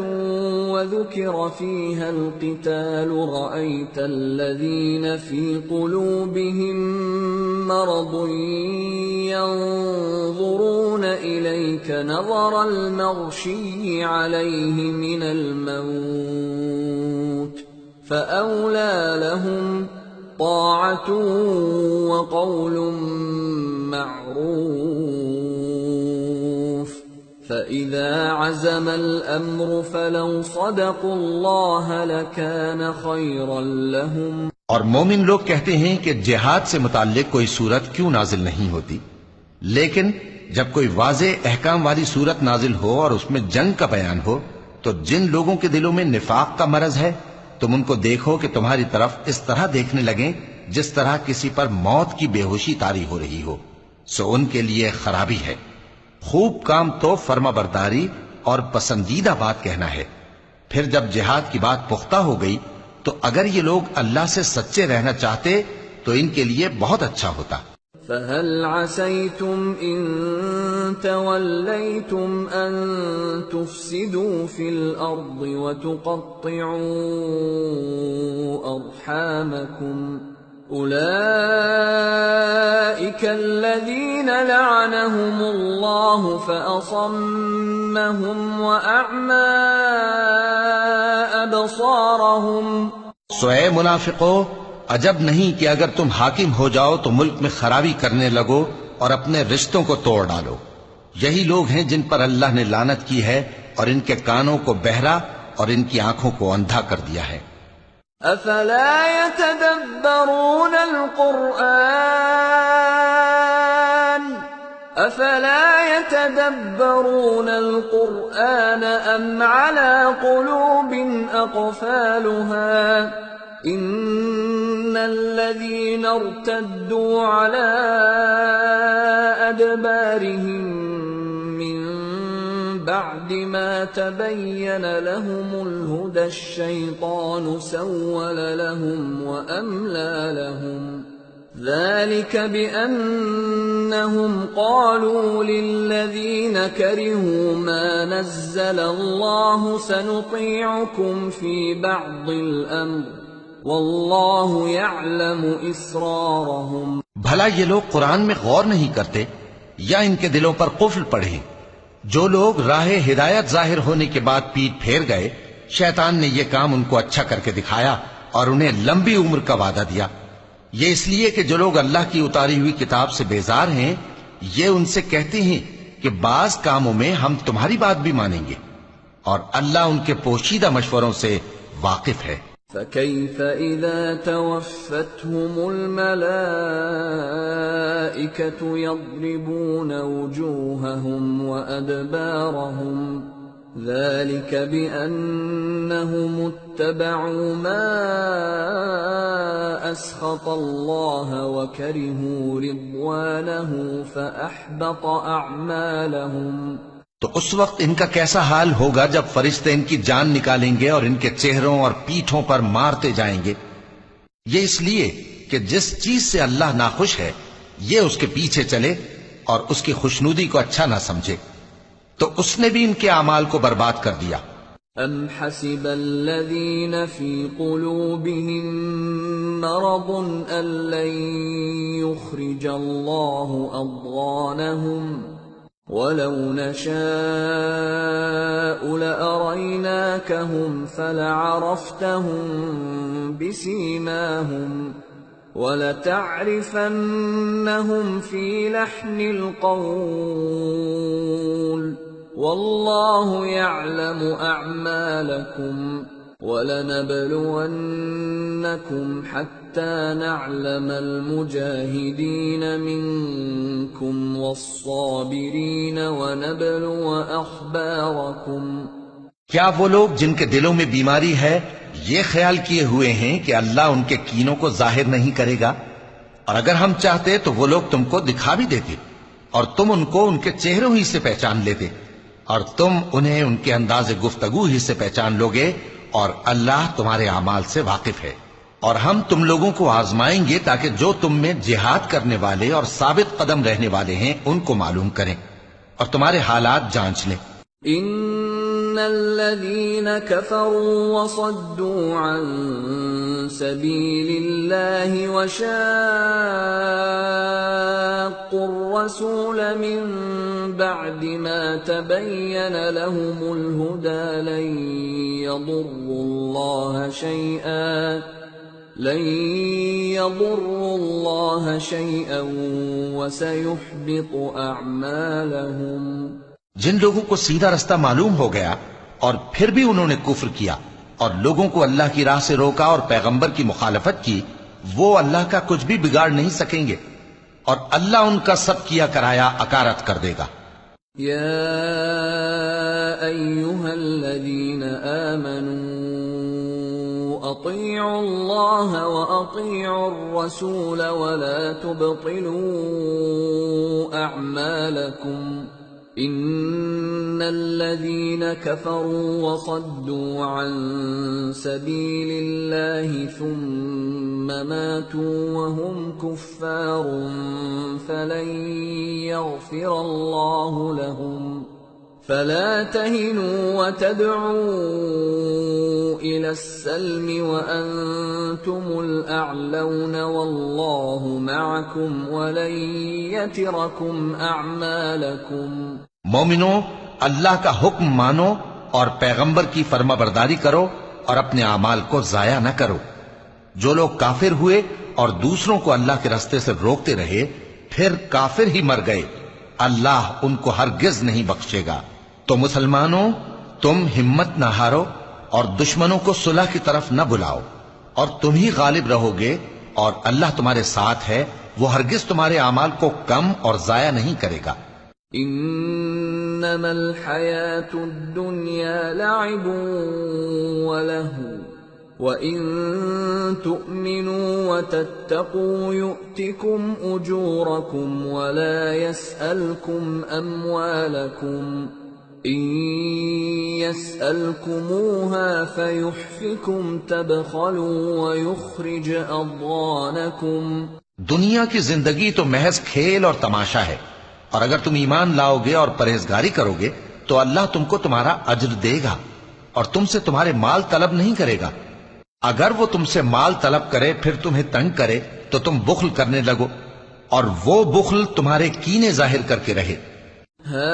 وَذُكِرَ فِيهَا الْقِتَالُ رَأَيْتَ الَّذِينَ فِي قُلُوبِهِم مَّرَضٌ يَنظُرُونَ إِلَيْكَ نَظَرَ الْمَغْشِيِّ عَلَيْهِ مِنَ الْمَوْتِ فَأَوْلَىٰ لَهُمْ طاعة وقول معروف فإذا عزم الأمر فلو صدقوا الله لكان خيرا لهم۔ اور مومن لوگ کہتے ہیں کہ جہاد سے متعلق کوئی صورت کیوں نازل نہیں ہوتی، لیکن جب کوئی واضح احکام والی صورت نازل ہو اور اس میں جنگ کا بیان ہو تو جن لوگوں کے دلوں میں نفاق کا مرض ہے تم ان کو دیکھو کہ تمہاری طرف اس طرح دیکھنے لگیں جس طرح کسی پر موت کی بے ہوشی طاری ہو رہی ہو، سو ان کے لیے خرابی ہے۔ خوب کام تو فرما برداری اور پسندیدہ بات کہنا ہے۔ پھر جب جہاد کی بات پختہ ہو گئی تو اگر یہ لوگ اللہ سے سچے رہنا چاہتے تو ان کے لیے بہت اچھا ہوتا۔ فَهَلْ عَسَيْتُمْ إِن تَوَلَّيْتُمْ أَن تُفْسِدُوا فِي الْأَرْضِ وَتُقَطِّعُوا أَرْحَامَكُمْ أُولَئِكَ الَّذِينَ لَعَنَهُمُ اللَّهُ فَأَصَمَّهُمْ وَأَعْمَى أَبْصَارَهُمْ۔ سو اے منافقو، عجب نہیں کہ اگر تم حاکم ہو جاؤ تو ملک میں خرابی کرنے لگو اور اپنے رشتوں کو توڑ ڈالو۔ یہی لوگ ہیں جن پر اللہ نے لعنت کی ہے اور ان کے کانوں کو بہرا اور ان کی آنکھوں کو اندھا کر دیا ہے۔ افلا يتدبرون القرآن ام على قلوب اقفالها ان الذين ارتدوا على ادبارهم من بعد ما تبين لهم الهدى الشيطان سول لهم وأملى لهم ذلك بأنهم قالوا للذين كرهوا ما نزل الله سنطيعكم في بعض الأمر والله يعلم إسرارهم۔ بھلا یہ لوگ قرآن میں غور نہیں کرتے یا ان کے دلوں پر قفل پڑے؟ جو لوگ راہ ہدایت ظاہر ہونے کے بعد پیٹ پھیر گئے، شیطان نے یہ کام ان کو اچھا کر کے دکھایا اور انہیں لمبی عمر کا وعدہ دیا۔ یہ اس لیے کہ جو لوگ اللہ کی اتاری ہوئی کتاب سے بیزار ہیں یہ ان سے کہتے ہیں کہ بعض کاموں میں ہم تمہاری بات بھی مانیں گے، اور اللہ ان کے پوشیدہ مشوروں سے واقف ہے۔ فَكَيْفَ إِذَا تَوَفَّتْهُمُ الْمَلَائِكَةُ يَضْرِبُونَ وُجُوهَهُمْ وَأَدْبَارَهُمْ ذَلِكَ بِأَنَّهُمُ اتَّبَعُوا مَا أَسْخَطَ اللَّهَ وَكَرِهُوا رِضْوَانَهُ فَأَحْبَطَ أَعْمَالَهُمْ۔ تو اس وقت ان کا کیسا حال ہوگا جب فرشتے ان کی جان نکالیں گے اور ان کے چہروں اور پیٹھوں پر مارتے جائیں گے۔ یہ اس لیے کہ جس چیز سے اللہ ناخوش ہے یہ اس کے پیچھے چلے اور اس کی خوشنودی کو اچھا نہ سمجھے، تو اس نے بھی ان کے اعمال کو برباد کر دیا۔ ام حسب الذین فی قلوبهم مرض ان لن یخرج اللہ اضغانهم وَلَوْ نَشَاءُ لَأَرَيْنَاكَهُمْ فَلَعَرَفْتَهُمْ بِسِيمَاهُمْ وَلَتَعْرِفَنَّهُمْ فِي لَحْنِ الْقَوْلِ وَاللَّهُ يَعْلَمُ أَعْمَالَكُمْ وَلَنَبْلُوَنَّكُمْ حَتَّى نَعْلَمَ الْمُجَاهِدِينَ مِنكُمْ وَالصَّابِرِينَ وَنَبْلُوَ أَخْبَارَكُمْ۔ کیا وہ لوگ جن کے دلوں میں بیماری ہے یہ خیال کیے ہوئے ہیں کہ اللہ ان کے کینوں کو ظاہر نہیں کرے گا؟ اور اگر ہم چاہتے تو وہ لوگ تم کو دکھا بھی دیتے اور تم ان کو ان کے چہروں ہی سے پہچان لیتے اور تم انہیں ان کے انداز گفتگو ہی سے پہچان لوگے، اور اللہ تمہارے اعمال سے واقف ہے۔ اور ہم تم لوگوں کو آزمائیں گے تاکہ جو تم میں جہاد کرنے والے اور ثابت قدم رہنے والے ہیں ان کو معلوم کریں اور تمہارے حالات جانچ لیں۔ ان الذين كفروا وصدوا عن سبيل الله وشاقوا الرسول من بعد ما تبين لهم الهدى لن يضروا الله شيئا وسيحبط اعمالهم۔ جن لوگوں کو سیدھا رستہ معلوم ہو گیا اور پھر بھی انہوں نے کفر کیا اور لوگوں کو اللہ کی راہ سے روکا اور پیغمبر کی مخالفت کی، وہ اللہ کا کچھ بھی بگاڑ نہیں سکیں گے اور اللہ ان کا سب کیا کرایا اکارت کر دے گا۔ یا ایھا الذین آمنوا اطیعوا اللہ واطیعوا الرسول ولا تبطلوا اعمالکم ان الذين كفروا وصدوا عن سبيل الله ثم ماتوا وهم كفار فلن يغفر الله لهم فلا تهنوا وتدعوا إلى السلم وأنتم الأعلون والله معكم ولن يتركم أعمالكم۔ مومنو، اللہ کا حکم مانو اور پیغمبر کی فرما برداری کرو اور اپنے اعمال کو ضائع نہ کرو۔ جو لوگ کافر ہوئے اور دوسروں کو اللہ کے راستے سے روکتے رہے پھر کافر ہی مر گئے، اللہ ان کو ہرگز نہیں بخشے گا۔ تو مسلمانوں، تم ہمت نہ ہارو اور دشمنوں کو صلح کی طرف نہ بلاؤ، اور تم ہی غالب رہو گے، اور اللہ تمہارے ساتھ ہے، وہ ہرگز تمہارے اعمال کو کم اور ضائع نہیں کرے گا۔ انما الحیاة الدنیا لعب ولہو وَإِن تُؤْمِنُوا وَتَتَّقُوا يُؤْتِكُمْ أُجُورَكُمْ وَلَا يَسْأَلْكُمْ أَمْوَالَكُمْ إِن يَسْأَلْكُمُوهَا فَيُحْفِكُمْ تَبْخَلُوا وَيُخْرِجْ أَضْغَانَكُمْ۔ دنیا کی زندگی تو محض کھیل اور تماشا ہے، اور اگر تم ایمان لاؤ گے اور پرہیزگاری کرو گے تو اللہ تم کو تمہارا اجر دے گا اور تم سے تمہارے مال طلب نہیں کرے گا۔ اگر وہ تم سے مال طلب کرے پھر تمہیں تنگ کرے تو تم بخل کرنے لگو، اور وہ بخل تمہارے کینے ظاہر کر کے رہے۔ ہا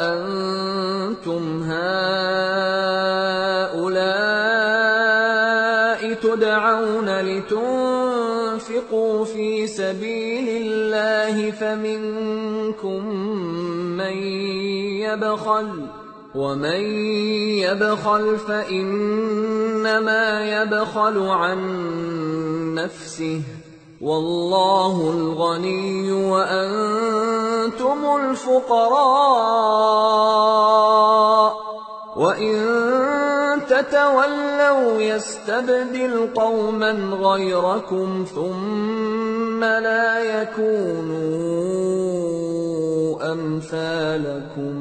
انتم ہؤلاء تدعون لتنفقوا في سبيل الله فمنكم من يبخل ومن يبخل فإنما يبخل عن نفسه والله الغني وأنتم الفقراء وإن تتولوا يستبدل قوما غيركم ثم لا يكونوا أمثالكم۔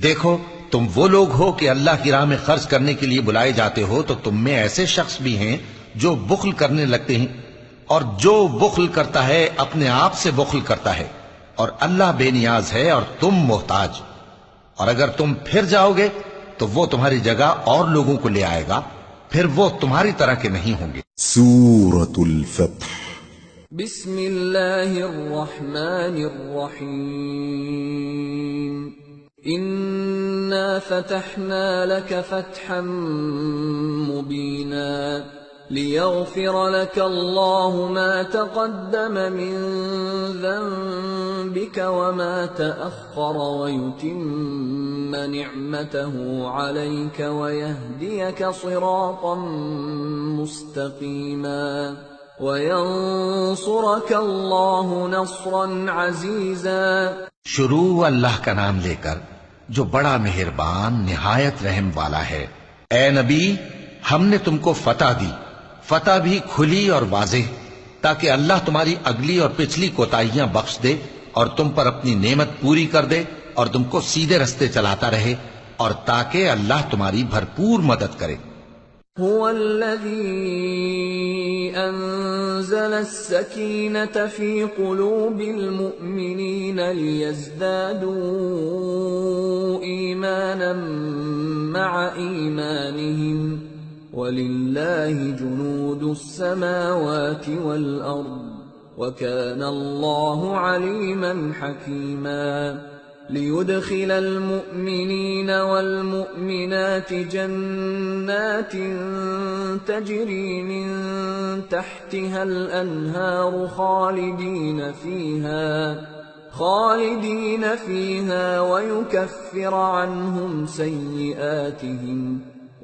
دیکھو، تم وہ لوگ ہو کہ اللہ کی راہ میں خرچ کرنے کے لیے بلائے جاتے ہو، تو تم میں ایسے شخص بھی ہیں جو بخل کرنے لگتے ہیں، اور جو بخل کرتا ہے اپنے آپ سے بخل کرتا ہے، اور اللہ بے نیاز ہے اور تم محتاج۔ اور اگر تم پھر جاؤ گے تو وہ تمہاری جگہ اور لوگوں کو لے آئے گا، پھر وہ تمہاری طرح کے نہیں ہوں گے۔ سورة الفتح بسم اللہ الرحمن الرحیم انا فتحنا لك فتحا مبینا ليغفر لك الله ما تقدم من ذنبك وما تأخر ويتم نعمته عليك ويهديك صراطا مستقيما وينصرك الله نصرا عزيزا. شروع اللہ کا نام لے کر جو بڑا مہربان نہایت رحم والا ہے. اے نبی ہم نے تم کو فتح دی، فتح بھی کھلی اور واضح، تاکہ اللہ تمہاری اگلی اور پچھلی کوتاہیاں بخش دے اور تم پر اپنی نعمت پوری کر دے اور تم کو سیدھے رستے چلاتا رہے، اور تاکہ اللہ تمہاری بھرپور مدد کرے. هو الذي أنزل السكينة في قلوب المؤمنين ليزدادوا إيمانا مع إيمانهم وَلِلَّهِ جُنُودُ السَّمَاوَاتِ وَالْأَرْضِ وَكَانَ اللَّهُ عَلِيمًا حَكِيمًا. لِيُدْخِلَ الْمُؤْمِنِينَ وَالْمُؤْمِنَاتِ جَنَّاتٍ تَجْرِي مِنْ تَحْتِهَا الْأَنْهَارُ خَالِدِينَ فِيهَا وَيُكَفِّرَ عَنْهُمْ سَيِّئَاتِهِمْ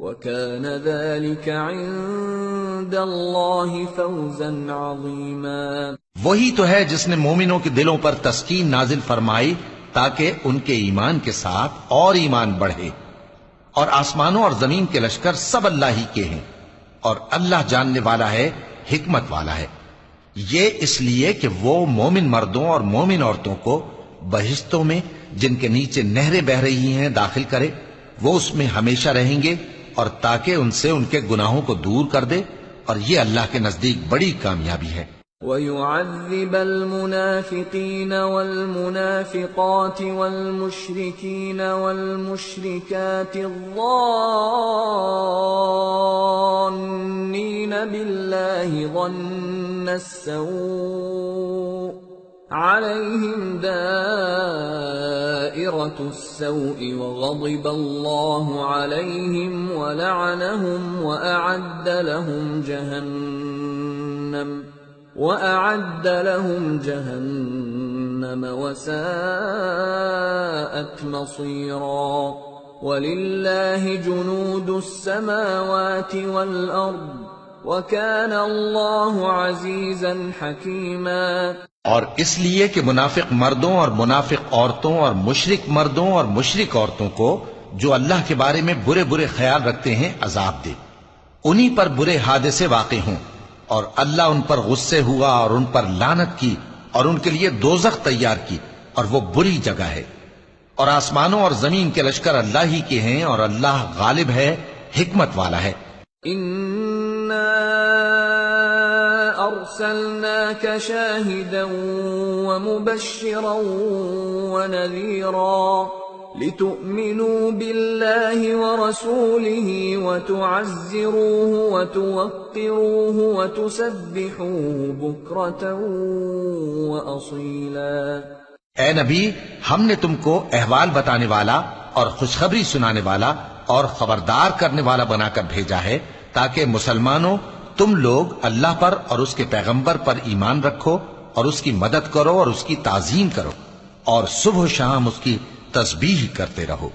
وَكَانَ ذَلِكَ عِندَ اللَّهِ فَوْزًا عَظِيمًا. وہی تو ہے جس نے مومنوں کے دلوں پر تسکین نازل فرمائی تاکہ ان کے ایمان کے ساتھ اور ایمان بڑھے. اور آسمانوں اور زمین کے لشکر سب اللہ ہی کے ہیں، اور اللہ جاننے والا ہے، حکمت والا ہے. یہ اس لیے کہ وہ مومن مردوں اور مومن عورتوں کو بہشتوں میں جن کے نیچے نہریں بہ رہی ہیں داخل کرے، وہ اس میں ہمیشہ رہیں گے، اور تاکہ ان سے ان کے گناہوں کو دور کر دے، اور یہ اللہ کے نزدیک بڑی کامیابی ہے. وَيُعَذِّبَ الْمُنَافِقِينَ وَالْمُنَافِقَاتِ وَالْمُشْرِكِينَ وَالْمُشْرِكَاتِ الظَّانِّينَ بِاللَّهِ ظَنَّ السَّوْءِ عَلَيْهِمْ دَائِرَةُ السَّوْءِ وَغَضِبَ اللَّهُ عَلَيْهِمْ وَلَعَنَهُمْ وَأَعَدَّ لَهُمْ جَهَنَّمَ وَسَاءَتْ مَصِيرًا. وَلِلَّهِ جُنُودُ السَّمَاوَاتِ وَالْأَرْضِ وَكَانَ اللَّهُ عَزِيزًا حَكِيمًا. اور اس لیے کہ منافق مردوں اور منافق عورتوں اور مشرک مردوں اور مشرک عورتوں کو جو اللہ کے بارے میں برے برے خیال رکھتے ہیں عذاب دے، انہی پر برے حادثے واقع ہوں، اور اللہ ان پر غصے ہوا اور ان پر لعنت کی اور ان کے لیے دوزخ تیار کی، اور وہ بری جگہ ہے. اور آسمانوں اور زمین کے لشکر اللہ ہی کے ہیں، اور اللہ غالب ہے، حکمت والا ہے. أرسلناك شاهدا ومبشرا ونذيرا لتؤمنوا بالله ورسوله وتعزروه وتوقروه وتسبحوه بكرة وأصيلا. اے نبی ہم نے تم کو احوال بتانے والا اور خوشخبری سنانے والا اور خبردار کرنے والا بنا کر بھیجا ہے تاکہ مسلمانوں تم لوگ اللہ پر اور اس کے پیغمبر پر ایمان رکھو اور اس کی مدد کرو اور اس کی تعظیم کرو اور صبح و شام اس کی تسبیح کرتے رہو.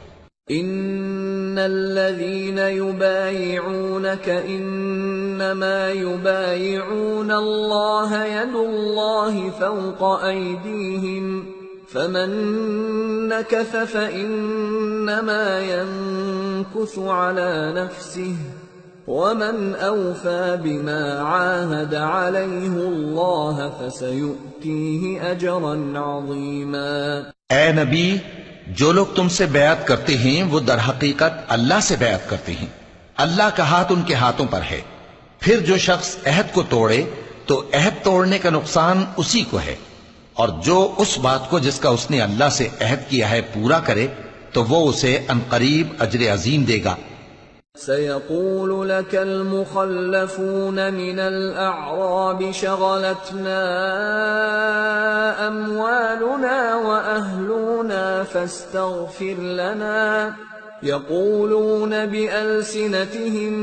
ان الذين يبايعونك انما يبايعون الله يد الله فوق ايديهم فمن نكث فانما ينكث على نفسه ومن أوفى بما عاهد عليه الله فسيؤتيه أجرا عظيما. اے نبی جو لوگ تم سے بیعت کرتے ہیں وہ در حقیقت اللہ سے بیعت کرتے ہیں، اللہ کا ہاتھ ان کے ہاتھوں پر ہے. پھر جو شخص عہد کو توڑے تو عہد توڑنے کا نقصان اسی کو ہے، اور جو اس بات کو جس کا اس نے اللہ سے عہد کیا ہے پورا کرے تو وہ اسے عنقریب اجر عظیم دے گا. سيقول لك المخلفون من الأعراب شغلتنا أموالنا وأهلنا فاستغفر لنا يقولون بألسنتهم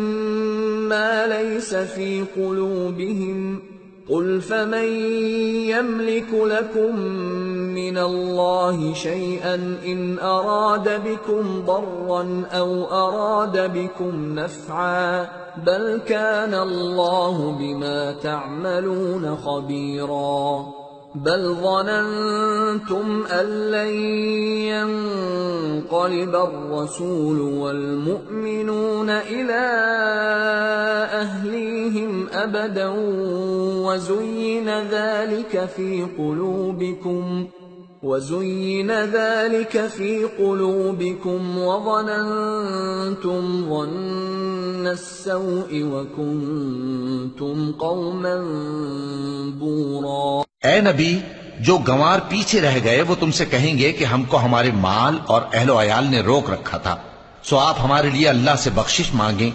ما ليس في قلوبهم قل فمن يملك لكم من الله شيئا إن أراد بكم ضرا أو أراد بكم نفعا بل كان الله بما تعملون خبيرا بل ظننتم أن لن ينقلب الرسول والمؤمنون إلى أهليهم أبدا وزين ذلك في قلوبكم وظننتم ظن السوء وكنتم قوما بورا. اے نبی، جو گنوار پیچھے رہ گئے وہ تم سے کہیں گے کہ ہم کو ہمارے مال اور اہل و عیال نے روک رکھا تھا، سو آپ ہمارے لیے اللہ سے بخشش مانگیں.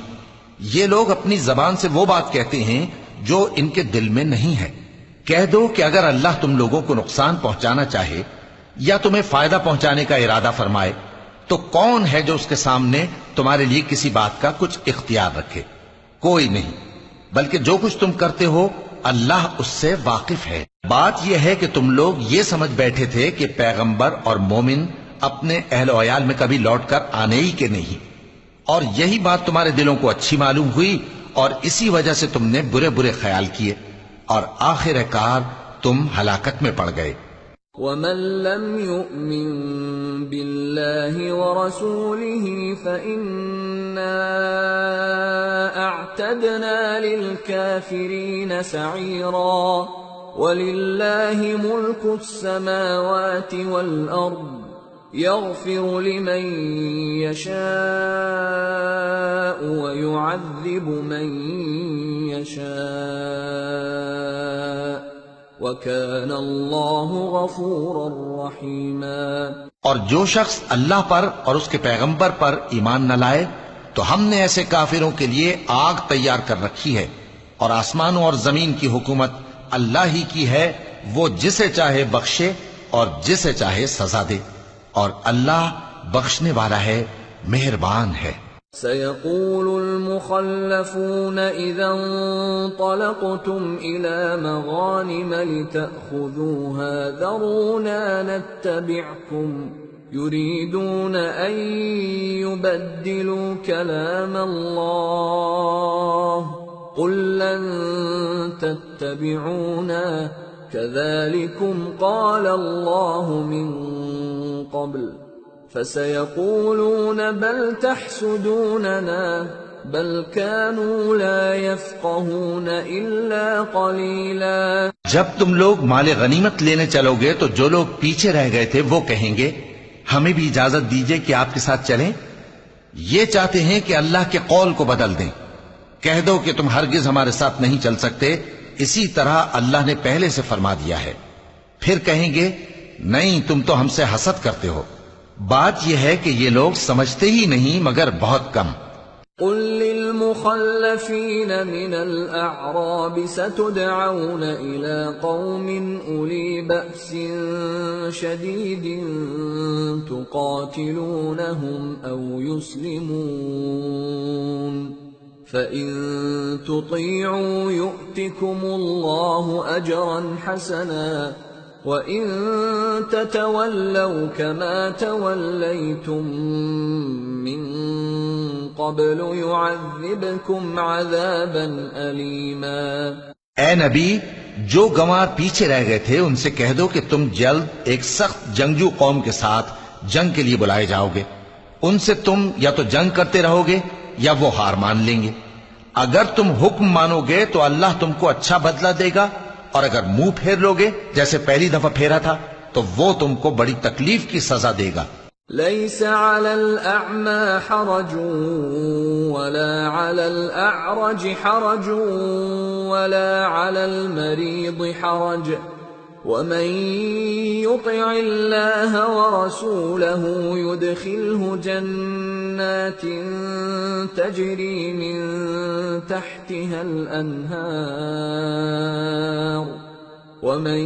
یہ لوگ اپنی زبان سے وہ بات کہتے ہیں جو ان کے دل میں نہیں ہے. کہہ دو کہ اگر اللہ تم لوگوں کو نقصان پہنچانا چاہے یا تمہیں فائدہ پہنچانے کا ارادہ فرمائے تو کون ہے جو اس کے سامنے تمہارے لیے کسی بات کا کچھ اختیار رکھے؟ کوئی نہیں، بلکہ جو کچھ تم کرتے ہو اللہ اس سے واقف ہے. بات یہ ہے کہ تم لوگ یہ سمجھ بیٹھے تھے کہ پیغمبر اور مومن اپنے اہل و عیال میں کبھی لوٹ کر آنے ہی کے نہیں، اور یہی بات تمہارے دلوں کو اچھی معلوم ہوئی اور اسی وجہ سے تم نے برے برے خیال کیے اور آخر کار تم ہلاکت میں پڑ گئے. وَمَن لَّمْ يُؤْمِن بِاللَّهِ وَرَسُولِهِ فَإِنَّا أَعْتَدْنَا لِلْكَافِرِينَ سَعِيرًا. وَلِلَّهِ مُلْكُ السَّمَاوَاتِ وَالْأَرْضِ يَغْفِرُ لِمَن يَشَاءُ وَيُعَذِّبُ مَن يَشَاءُ وَكَانَ اللَّهُ غَفُورًا رَّحِيمًا. اور جو شخص اللہ پر اور اس کے پیغمبر پر ایمان نہ لائے تو ہم نے ایسے کافروں کے لیے آگ تیار کر رکھی ہے، اور آسمانوں اور زمین کی حکومت اللہ ہی کی ہے، وہ جسے چاہے بخشے اور جسے چاہے سزا دے، اور اللہ بخشنے والا ہے، مہربان ہے. سيقول المخلفون إذا انطلقتم إلى مغانم لتأخذوها ذرونا نتبعكم يريدون أن يبدلوا كلام الله قل لن تتبعونا كذلكم قال الله من قبل فسيقولون بل تحسدوننا بل كانوا لا يفقهون إلا قليلا. جب تم لوگ مال غنیمت لینے چلو گے تو جو لوگ پیچھے رہ گئے تھے وہ کہیں گے ہمیں بھی اجازت دیجئے کہ آپ کے ساتھ چلیں. یہ چاہتے ہیں کہ اللہ کے قول کو بدل دیں. کہہ دو کہ تم ہرگز ہمارے ساتھ نہیں چل سکتے، اسی طرح اللہ نے پہلے سے فرما دیا ہے. پھر کہیں گے نہیں، تم تو ہم سے حسد کرتے ہو. بات یہ ہے کہ یہ لوگ سمجھتے ہی نہیں مگر بہت کم. قل للمخلفين من الأعراب ستدعون إلى قوم أولي بأس شديد تقاتلونهم أو يسلمون فإن تطيعوا يؤتكم الله أجرا حسنا وَإِن تَتَوَلَّوْا كَمَا تَوَلَّيْتُم مِّن قَبْلُ يُعَذِّبْكُمْ عَذَابًا أَلِيمًا. اے نبی، جو گنوار پیچھے رہ گئے تھے ان سے کہہ دو کہ تم جلد ایک سخت جنگجو قوم کے ساتھ جنگ کے لیے بلائے جاؤ گے. ان سے تم یا تو جنگ کرتے رہو گے یا وہ ہار مان لیں گے. اگر تم حکم مانو گے تو اللہ تم کو اچھا بدلہ دے گا، اور اگر منہ پھیر لوگے جیسے پہلی دفعہ پھیرا تھا تو وہ تم کو بڑی تکلیف کی سزا دے گا. ليس على الأعمى حرج ولا على الأعرج حرج ولا على المريض حرج ومن يطع الله ورسوله يدخله جنات تجري من تحتها الأنهار ومن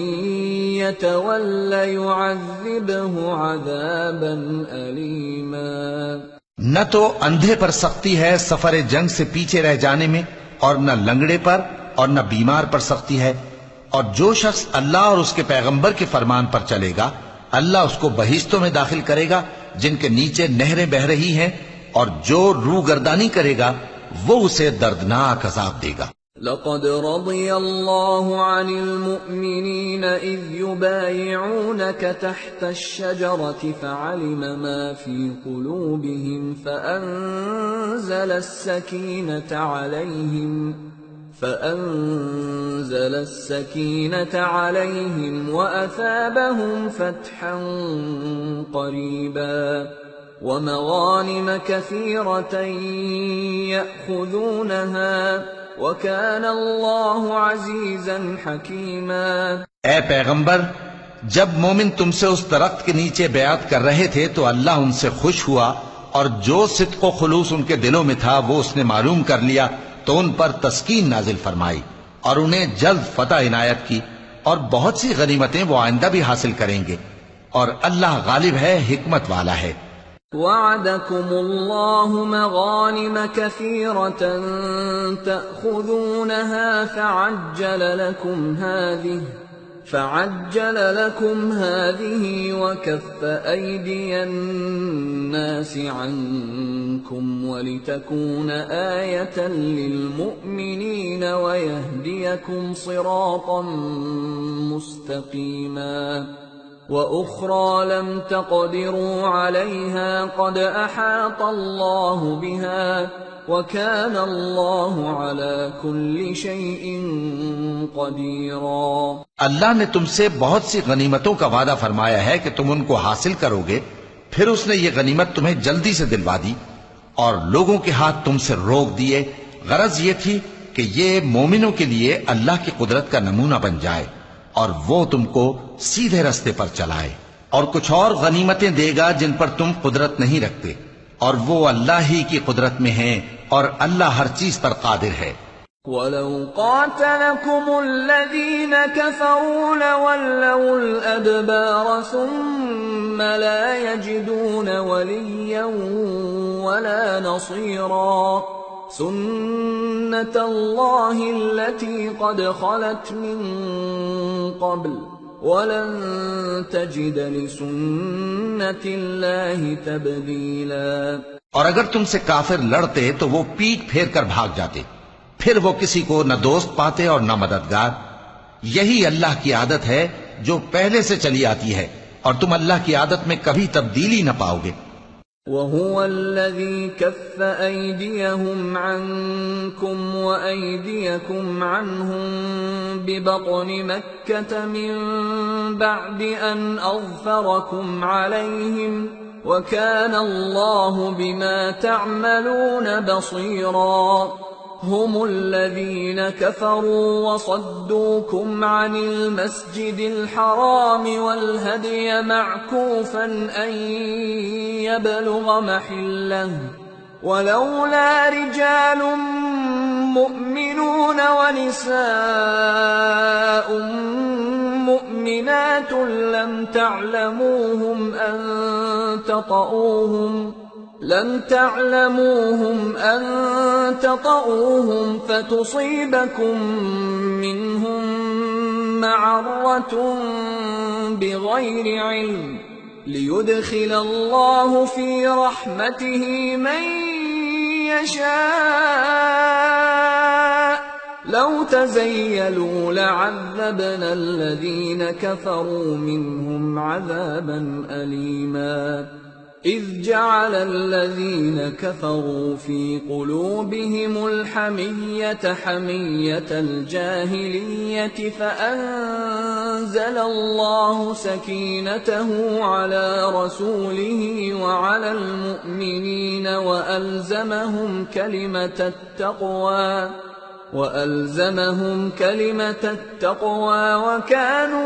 يتول يعذبه عذابا أليما۔ نہ تو اندھے پر سختی ہے سفر جنگ سے پیچھے رہ جانے میں، اور نہ لنگڑے پر اور نہ بیمار پر سختی ہے، اور جو شخص اللہ اور اس کے پیغمبر کے فرمان پر چلے گا اللہ اس کو بہشتوں میں داخل کرے گا جن کے نیچے نہریں بہ رہی ہیں، اور جو روگردانی کرے گا وہ اسے دردناک عذاب دے گا۔ لقد رضي الله عن المؤمنين إذ يبايعونك تحت الشجرة فعلم ما في قلوبهم فأنزل السكينة عليهم وأثابهم فتحا قريبا ومغانم كثيرة يأخذونها وَكَانَ اللَّهُ عَزِيزًا حَكِيمًا۔ اے پیغمبر، جب مومن تم سے اس درخت کے نیچے بیعت کر رہے تھے تو اللہ ان سے خوش ہوا، اور جو صدق و خلوص ان کے دلوں میں تھا وہ اس نے معلوم کر لیا تو ان پر تسکین نازل فرمائی اور انہیں جلد فتح عنایت کی، اور بہت سی غنیمتیں وہ آئندہ بھی حاصل کریں گے، اور اللہ غالب ہے، حکمت والا ہے۔ وعدكم الله مغانم كثيرة تأخذونها فعجل لكم هذه وكف أيدي الناس عنكم ولتكون آية للمؤمنين ويهديكم صراطا مستقيما وأخرى لم تقدروا عليها قد أحاط الله بها وكان الله على كل شيء قديرا۔ اللہ نے تم سے بہت سی غنیمتوں کا وعدہ فرمایا ہے کہ تم ان کو حاصل کرو گے، پھر اس نے یہ غنیمت تمہیں جلدی سے دلوا دی اور لوگوں کے ہاتھ تم سے روک دیے۔ غرض یہ تھی کہ یہ مومنوں کے لیے اللہ کی قدرت کا نمونہ بن جائے اور وہ تم کو سیدھے رستے پر چلائے، اور کچھ اور غنیمتیں دے گا جن پر تم قدرت نہیں رکھتے، اور وہ اللہ ہی کی قدرت میں ہیں، اور اللہ ہر چیز پر قادر ہے۔ وَلَوْ قَاتَلَكُمُ الَّذِينَ كَفَرُوا لَوَلَّوُا الْأَدْبَارَ ثُمَّ لَا يَجِدُونَ وَلِيًّا وَلَا نَصِيرًا سُنَّةَ اللَّهِ الَّتِي قَدْ خَلَتْ مِن قَبْلُ وَلَن تَجِدَ لِسُنَّةِ اللَّهِ تَبْدِيلًا۔ اور اگر تم سے کافر لڑتے تو وہ پیٹ پھیر کر بھاگ جاتے، پھر وہ کسی کو نہ دوست پاتے اور نہ مددگار۔ یہی اللہ کی عادت ہے جو پہلے سے چلی آتی ہے، اور تم اللہ کی عادت میں کبھی تبدیلی نہ پاؤ گے۔ وَهُوَ الَّذِي كَفَّ أَيْدِيَهُمْ عَنكُمْ وَأَيْدِيَكُمْ عَنْهُمْ بِبَطْنِ مَكَّةَ مِن بَعْدِ أَنْ أَظْفَرَكُمْ عَلَيْهِمْ وَكَانَ اللَّهُ بِمَا تَعْمَلُونَ بَصِيرًا۔ هم الذين كفروا وصدوكم عن المسجد الحرام والهدي معكوفا أن يبلغ محله ولولا رجال مؤمنون ونساء مؤمنات لم تعلموهم أن تطؤوهم فتصيبكم منهم معرة بغير علم ليدخل الله في رحمته من يشاء لو تزيلوا لعذبنا الذين كفروا منهم عذابا أليما إذ جعل الذين كفروا في قلوبهم الحمية حمية الجاهلية فأنزل الله سكينته على رسوله وعلى المؤمنين وألزمهم كلمة التقوى وَأَلْزَمَهُمْ كَلِمَةَ التَّقْوَى وَكَانُوا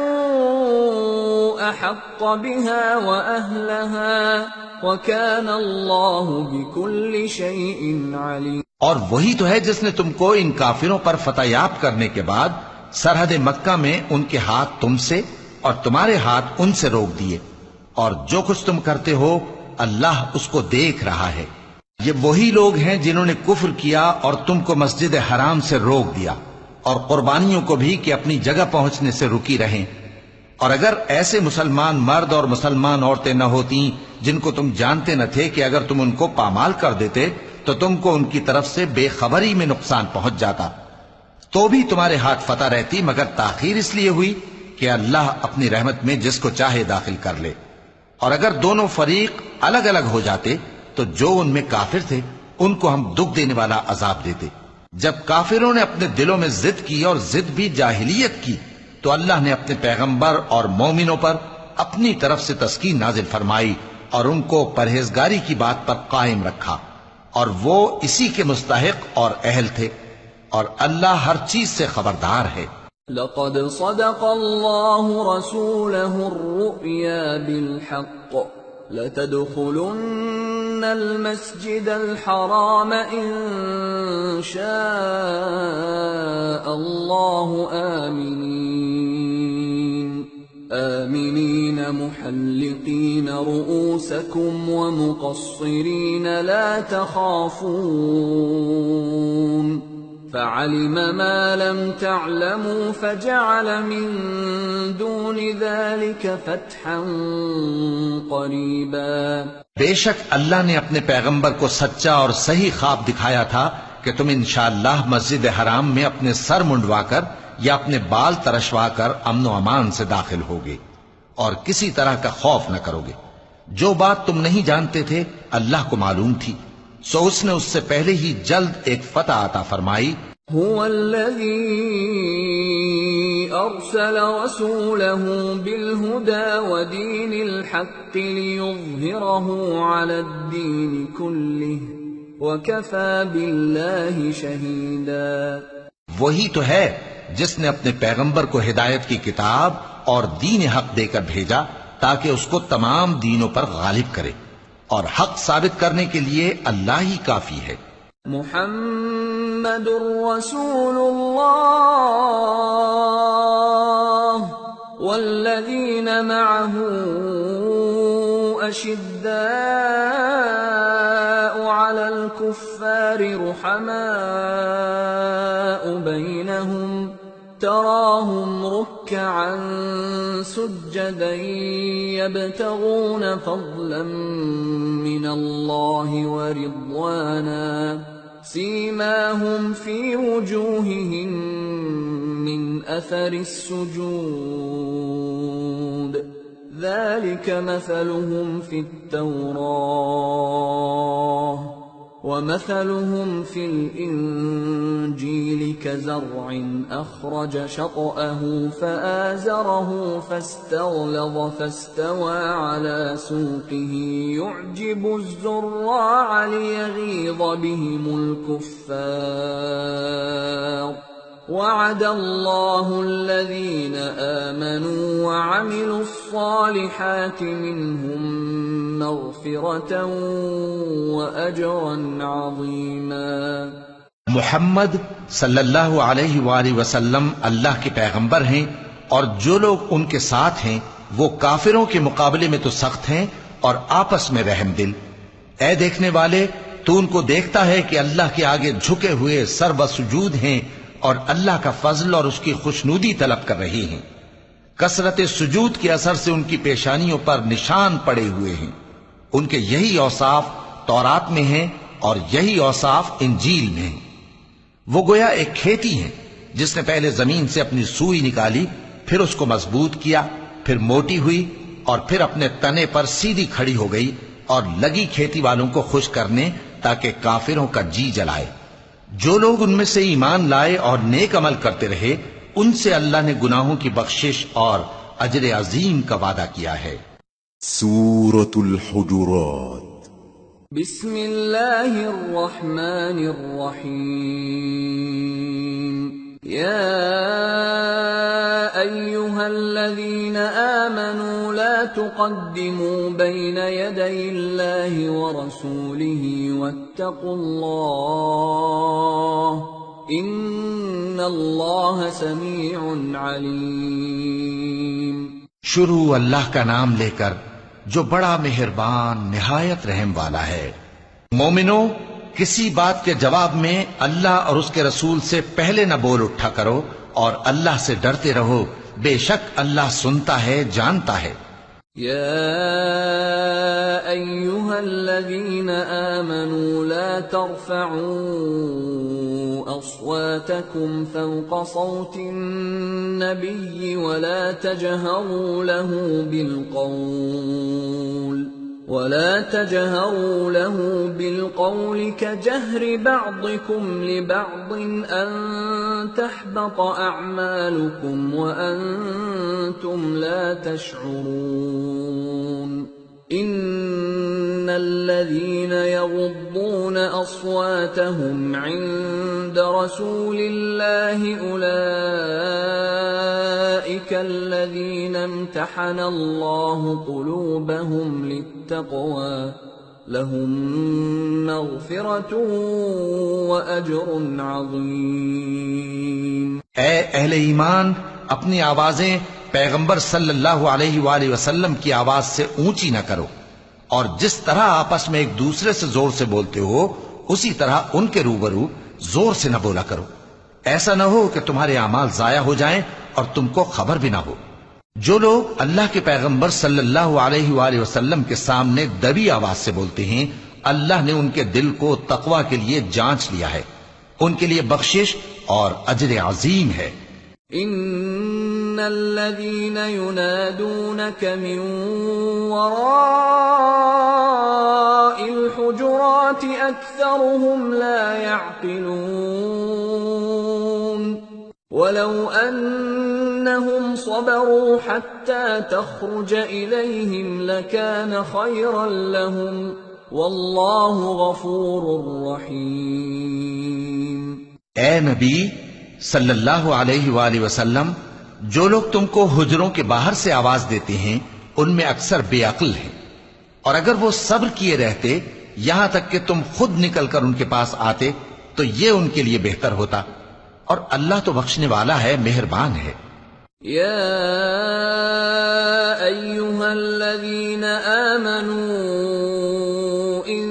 أَحَقَّ بِهَا وَأَهْلَهَا وَكَانَ اللَّهُ بِكُلِّ شَيْءٍ عَلِيمٌ۔ اور وہی تو ہے جس نے تم کو ان کافروں پر فتح یاب کرنے کے بعد سرحد مکہ میں ان کے ہاتھ تم سے اور تمہارے ہاتھ ان سے روک دیے، اور جو کچھ تم کرتے ہو اللہ اس کو دیکھ رہا ہے۔ یہ وہی لوگ ہیں جنہوں نے کفر کیا اور تم کو مسجد حرام سے روک دیا، اور قربانیوں کو بھی کہ اپنی جگہ پہنچنے سے رکی رہیں۔ اور اگر ایسے مسلمان مرد اور مسلمان عورتیں نہ ہوتی جن کو تم جانتے نہ تھے کہ اگر تم ان کو پامال کر دیتے تو تم کو ان کی طرف سے بے خبری میں نقصان پہنچ جاتا، تو بھی تمہارے ہاتھ فتح رہتی، مگر تاخیر اس لیے ہوئی کہ اللہ اپنی رحمت میں جس کو چاہے داخل کر لے۔ اور اگر دونوں فریق الگ الگ ہو جاتے تو جو ان میں کافر تھے ان کو ہم دکھ دینے والا عذاب دیتے۔ جب کافروں نے اپنے دلوں میں ضد کی، اور ضد بھی جاہلیت کی، تو اللہ نے اپنے پیغمبر اور مومنوں پر اپنی طرف سے تسکین نازل فرمائی اور ان کو پرہیزگاری کی بات پر قائم رکھا، اور وہ اسی کے مستحق اور اہل تھے، اور اللہ ہر چیز سے خبردار ہے۔ لقد صدق الله رسوله الرؤيا بالحق لتدخلن المسجد الحرام إن شاء الله آمنين محلقين رؤوسكم ومقصرين لا تخافون فعلم ما لم تعلموا فجعل من دون ذلك فتحا قریبا۔ بے شک اللہ نے اپنے پیغمبر کو سچا اور صحیح خواب دکھایا تھا کہ تم انشاءاللہ مسجد حرام میں اپنے سر منڈوا کر یا اپنے بال ترشوا کر امن و امان سے داخل ہوگے اور کسی طرح کا خوف نہ کرو گے۔ جو بات تم نہیں جانتے تھے اللہ کو معلوم تھی، سو اس نے اس سے پہلے ہی جلد ایک فتح عطا فرمائی۔ هو الذي أرسل رسوله بالهدى ودين الحق ليظهره على الدين كله وكفى بالله شهيدا۔ وہی تو ہے جس نے اپنے پیغمبر کو ہدایت کی کتاب اور دین حق دے کر بھیجا تاکہ اس کو تمام دینوں پر غالب کرے، اور حق ثابت کرنے کے لیے اللہ ہی کافی ہے۔ محمد رسول اللہ والذین معه اشداء علی الكفار رحماء بینہم تراهم ركعا سجدا يبتغون فضلا من الله ورضوانا سيماهم في وجوههم من أثر السجود ذلك مثلهم في التوراة ومثلهم في الإنجيل كزرع أخرج شطأه فآزره فاستغلظ فاستوى على سوقه يعجب الزراع ليغيظ بهم الكفار وعد الله الذين آمنوا وعملوا الصالحات منهم مغفرة وأجرا عظيما۔ محمد صلی اللہ علیہ وآلہ وسلم اللہ کے پیغمبر ہیں، اور جو لوگ ان کے ساتھ ہیں وہ کافروں کے مقابلے میں تو سخت ہیں اور آپس میں رحم دل۔ اے دیکھنے والے، تو ان کو دیکھتا ہے کہ اللہ کے آگے جھکے ہوئے سر بسجود ہیں اور اللہ کا فضل اور اس کی خوشنودی طلب کر رہی ہیں۔ کثرت سجود کے اثر سے ان کی پیشانیوں پر نشان پڑے ہوئے ہیں۔ ان کے یہی اوصاف تورات میں ہیں اور یہی اوصاف انجیل میں ہیں۔ وہ گویا ایک کھیتی ہے جس نے پہلے زمین سے اپنی سوئی نکالی، پھر اس کو مضبوط کیا، پھر موٹی ہوئی، اور پھر اپنے تنے پر سیدھی کھڑی ہو گئی اور لگی کھیتی والوں کو خوش کرنے تاکہ کافروں کا جی جلائے۔ جو لوگ ان میں سے ایمان لائے اور نیک عمل کرتے رہے ان سے اللہ نے گناہوں کی بخشش اور اجر عظیم کا وعدہ کیا ہے۔ سورة الحجرات بسم اللہ الرحمن الرحیم یا ایہا الذین آمنوا لا تقدموا بین یدی اللہ ورسولہ واتقوا اللہ ان اللہ سمیع علیم۔ شروع اللہ کا نام لے کر جو بڑا مہربان نہایت رحم والا ہے۔ مومنو، کسی بات کے جواب میں اللہ اور اس کے رسول سے پہلے نہ بول اٹھا کرو اور اللہ سے ڈرتے رہو، بے شک اللہ سنتا ہے، جانتا ہے۔ یا ایہا الذین آمنوا لا ترفعوا اصواتکم فوق صوت النبی ولا تجہروا له بالقول كجهر بعضكم لبعض أن تحبط أعمالكم وأنتم لا تشعرون إن الذين يغضون أصواتهم عند رسول الله أولئك الذين امتحن الله قلوبهم للتقوى لهم مغفرة وأجر عظيم۔ اے اہل ایمان، اپنی آوازیں پیغمبر صلی اللہ علیہ وآلہ وسلم کی آواز سے اونچی نہ کرو، اور جس طرح آپس میں ایک دوسرے سے زور سے بولتے ہو اسی طرح ان کے روبرو زور سے نہ بولا کرو، ایسا نہ ہو کہ تمہارے اعمال ضائع ہو جائیں اور تم کو خبر بھی نہ ہو۔ جو لوگ اللہ کے پیغمبر صلی اللہ علیہ وآلہ وسلم کے سامنے دبی آواز سے بولتے ہیں، اللہ نے ان کے دل کو تقوی کے لیے جانچ لیا ہے، ان کے لیے بخشش اور اجر عظیم ہے۔ ان الذين ينادونك من وراء الحجرات اكثرهم لا يعقلون ولو انهم صبروا حتى تخرج اليهم لكان خيرا لهم والله غفور رحيم۔ اے نبی صلی اللہ علیہ وآلہ وسلم، جو لوگ تم کو حجروں کے باہر سے آواز دیتے ہیں ان میں اکثر بے عقل ہیں، اور اگر وہ صبر کیے رہتے یہاں تک کہ تم خود نکل کر ان کے پاس آتے تو یہ ان کے لیے بہتر ہوتا، اور اللہ تو بخشنے والا ہے، مہربان ہے۔ یا ایہا الذین آمنوا ان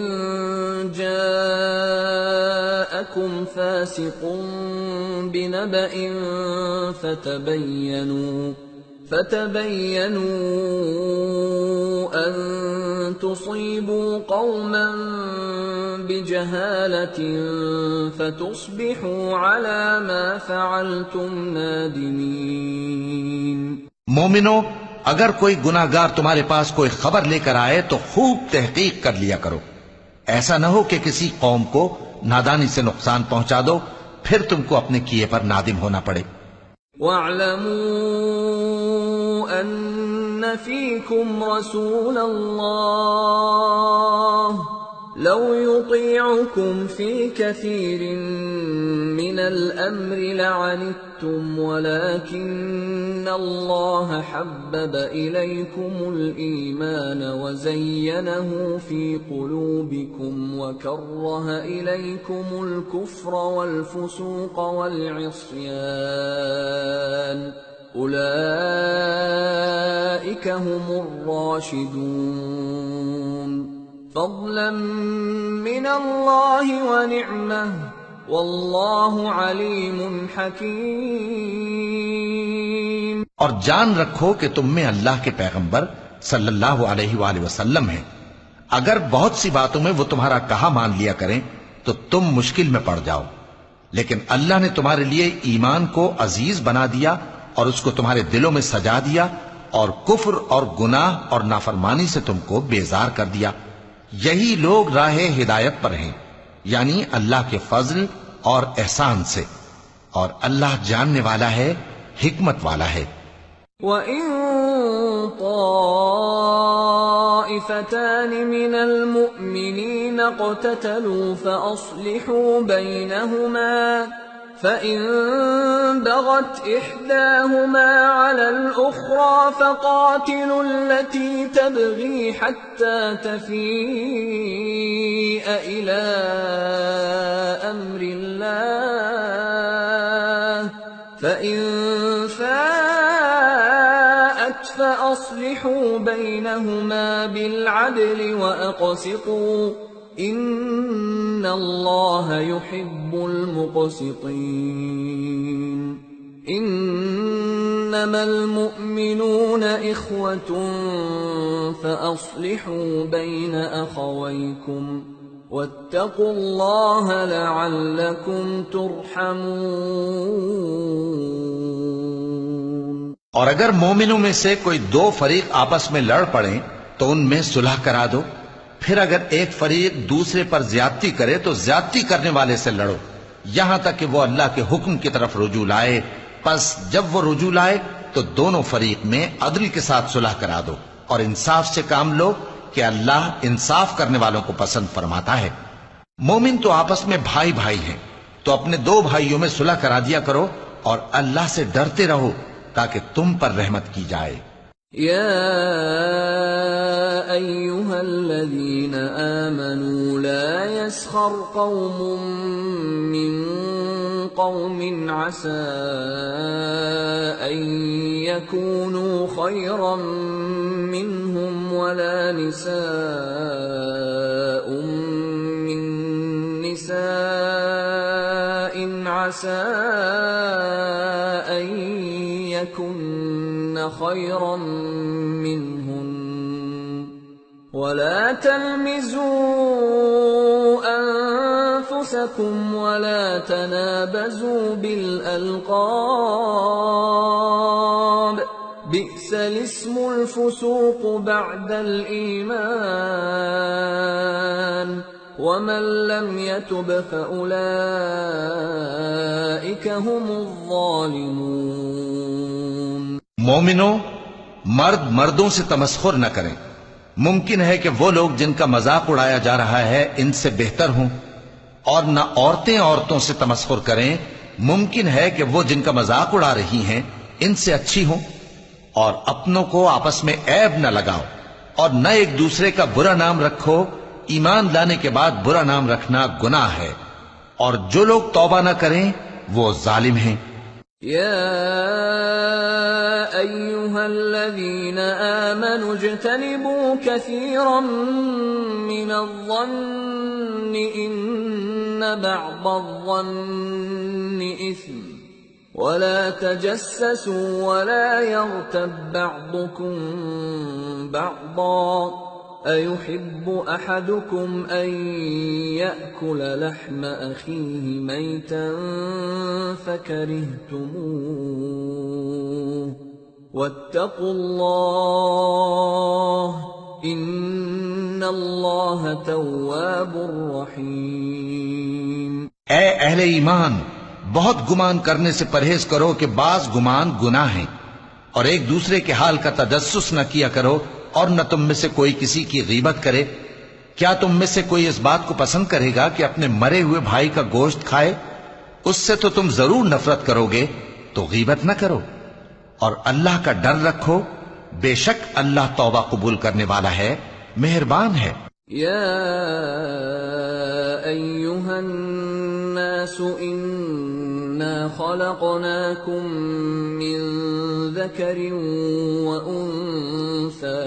جاءکم فاسق بنبأ فتبينوا أن تصيبوا قوما بجهالة فتصبحوا على ما فعلتم نادمين۔ مومنو، اگر کوئی گناہگار تمہارے پاس کوئی خبر لے کر آئے تو خوب تحقیق کر لیا کرو، ایسا نہ ہو کہ کسی قوم کو نادانی سے نقصان پہنچا دو پھر تم کو اپنے کیے پر نادم ہونا پڑے۔ وَاعْلَمُوا أَنَّ فِيكُمْ رَسُولَ اللَّهِ لَوْ يُطِيعُكُمْ فِي كَثِيرٍ مِّنَ الْأَمْرِ لَعَنِتُّمْ وَلَكِنَّ اللَّهَ حَبَّبَ إِلَيْكُمُ الْإِيمَانَ وَزَيَّنَهُ فِي قُلُوبِكُمْ وَكَرَّهَ إِلَيْكُمُ الْكُفْرَ وَالْفُسُوقَ وَالْعِصْيَانَ أُولَئِكَ هُمُ الرَّاشِدُونَ فضلا من اللہ ونعمہ واللہ علیم حکیم۔ اور جان رکھو کہ تم میں اللہ کے پیغمبر صلی اللہ علیہ وآلہ وسلم ہیں، اگر بہت سی باتوں میں وہ تمہارا کہا مان لیا کریں تو تم مشکل میں پڑ جاؤ، لیکن اللہ نے تمہارے لیے ایمان کو عزیز بنا دیا اور اس کو تمہارے دلوں میں سجا دیا، اور کفر اور گناہ اور نافرمانی سے تم کو بیزار کر دیا۔ یہی لوگ راہ ہدایت پر ہیں، یعنی اللہ کے فضل اور احسان سے، اور اللہ جاننے والا ہے، حکمت والا ہے۔ وَإِن طائفتان من المؤمنين اقتتلوا فأصلحوا بينهما فإن بغت إحداهما على الأخرى فقاتلوا التي تبغي حتى تفيء إلى أمر الله فإن فاءت فأصلحوا بينهما بالعدل وأقسطوا إن الله يحب المقسطين إنما المؤمنون إخوة فأصلحوا بين أخويكم واتقوا الله لعلكم ترحمون۔ اور اگر مومنوں میں سے کوئی دو فریق آپس میں لڑ پڑیں تو ان میں صلح کرا دو، پھر اگر ایک فریق دوسرے پر زیادتی کرے تو زیادتی کرنے والے سے لڑو یہاں تک کہ وہ اللہ کے حکم کی طرف رجوع لائے، پس جب وہ رجوع لائے تو دونوں فریق میں عدل کے ساتھ صلح کرا دو اور انصاف سے کام لو کہ اللہ انصاف کرنے والوں کو پسند فرماتا ہے۔ مومن تو آپس میں بھائی بھائی ہیں، تو اپنے دو بھائیوں میں صلح کرا دیا کرو اور اللہ سے ڈرتے رہو تاکہ تم پر رحمت کی جائے۔ يا أيها الذين آمنوا لا يسخر قوم من قوم عسى أن يكونوا خيرا منهم ولا نساء من نساء عسى أن يكن خيرا منهن ولا تلمزوا أنفسكم ولا تنابزوا بالألقاب بئس الاسم الفسوق بعد الإيمان ومن لم يتب فأولئك هم الظالمون۔ مومنوں، مرد مردوں سے تمسخر نہ کریں۔ ممکن ہے کہ وہ لوگ جن کا مذاق اڑایا جا رہا ہے ان سے بہتر ہوں، اور نہ عورتیں عورتوں سے تمسخر کریں۔ ممکن ہے کہ وہ جن کا مذاق اڑا رہی ہیں ان سے اچھی ہوں۔ اور اپنوں کو آپس میں عیب نہ لگاؤ اور نہ ایک دوسرے کا برا نام رکھو۔ ایمان لانے کے بعد برا نام رکھنا گناہ ہے، اور جو لوگ توبہ نہ کریں وہ ظالم ہیں۔ أيها الذين آمنوا اجتنبوا كثيرا من الظن إن بعض الظن إثم ولا تجسسوا ولا يغتب بعضكم بعضا أيحب أحدكم أن يأكل لحم أخيه ميتا فكرهتموه واتقوا الله إن الله تواب رحيم۔ اے اہل ایمان، بہت گمان کرنے سے پرہیز کرو کہ بعض گمان گناہ ہیں، اور ایک دوسرے کے حال کا تجسس نہ کیا کرو، اور نہ تم میں سے کوئی کسی کی غیبت کرے۔ کیا تم میں سے کوئی اس بات کو پسند کرے گا کہ اپنے مرے ہوئے بھائی کا گوشت کھائے؟ اس سے تو تم ضرور نفرت کرو گے، تو غیبت نہ کرو، اور اللہ کا ڈر رکھو، بے شک اللہ توبہ قبول کرنے والا ہے، مہربان ہے۔ یا ایھا الناس انا خلقناکم من ذکر وانثى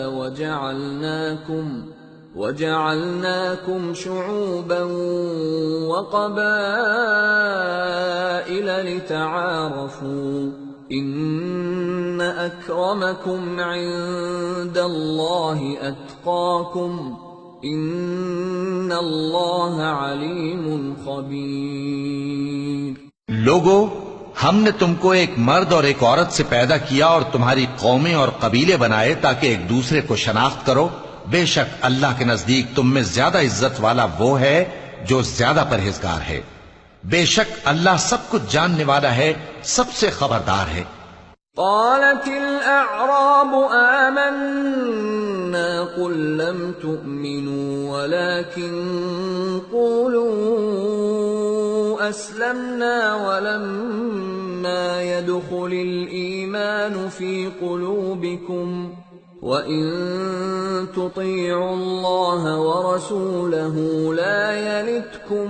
وجعلناكم شعوبا وقبائل لتعارفوا ان اکرمکم عند اللہ اتقاکم ان اللہ علیم خبیر۔ لوگو، ہم نے تم کو ایک مرد اور ایک عورت سے پیدا کیا اور تمہاری قومیں اور قبیلے بنائے تاکہ ایک دوسرے کو شناخت کرو۔ بے شک اللہ کے نزدیک تم میں زیادہ عزت والا وہ ہے جو زیادہ پرہیزگار ہے۔ بے شک اللہ سب کچھ جاننے والا ہے، سب سے خبردار ہے۔ قالت الأعراب آمنا قل لم تؤمنوا ولكن قولوا أسلمنا ولما يدخل الإيمان في قلوبكم وَإِن تُطِيعُوا اللَّهَ وَرَسُولَهُ لَا يَلِتْكُم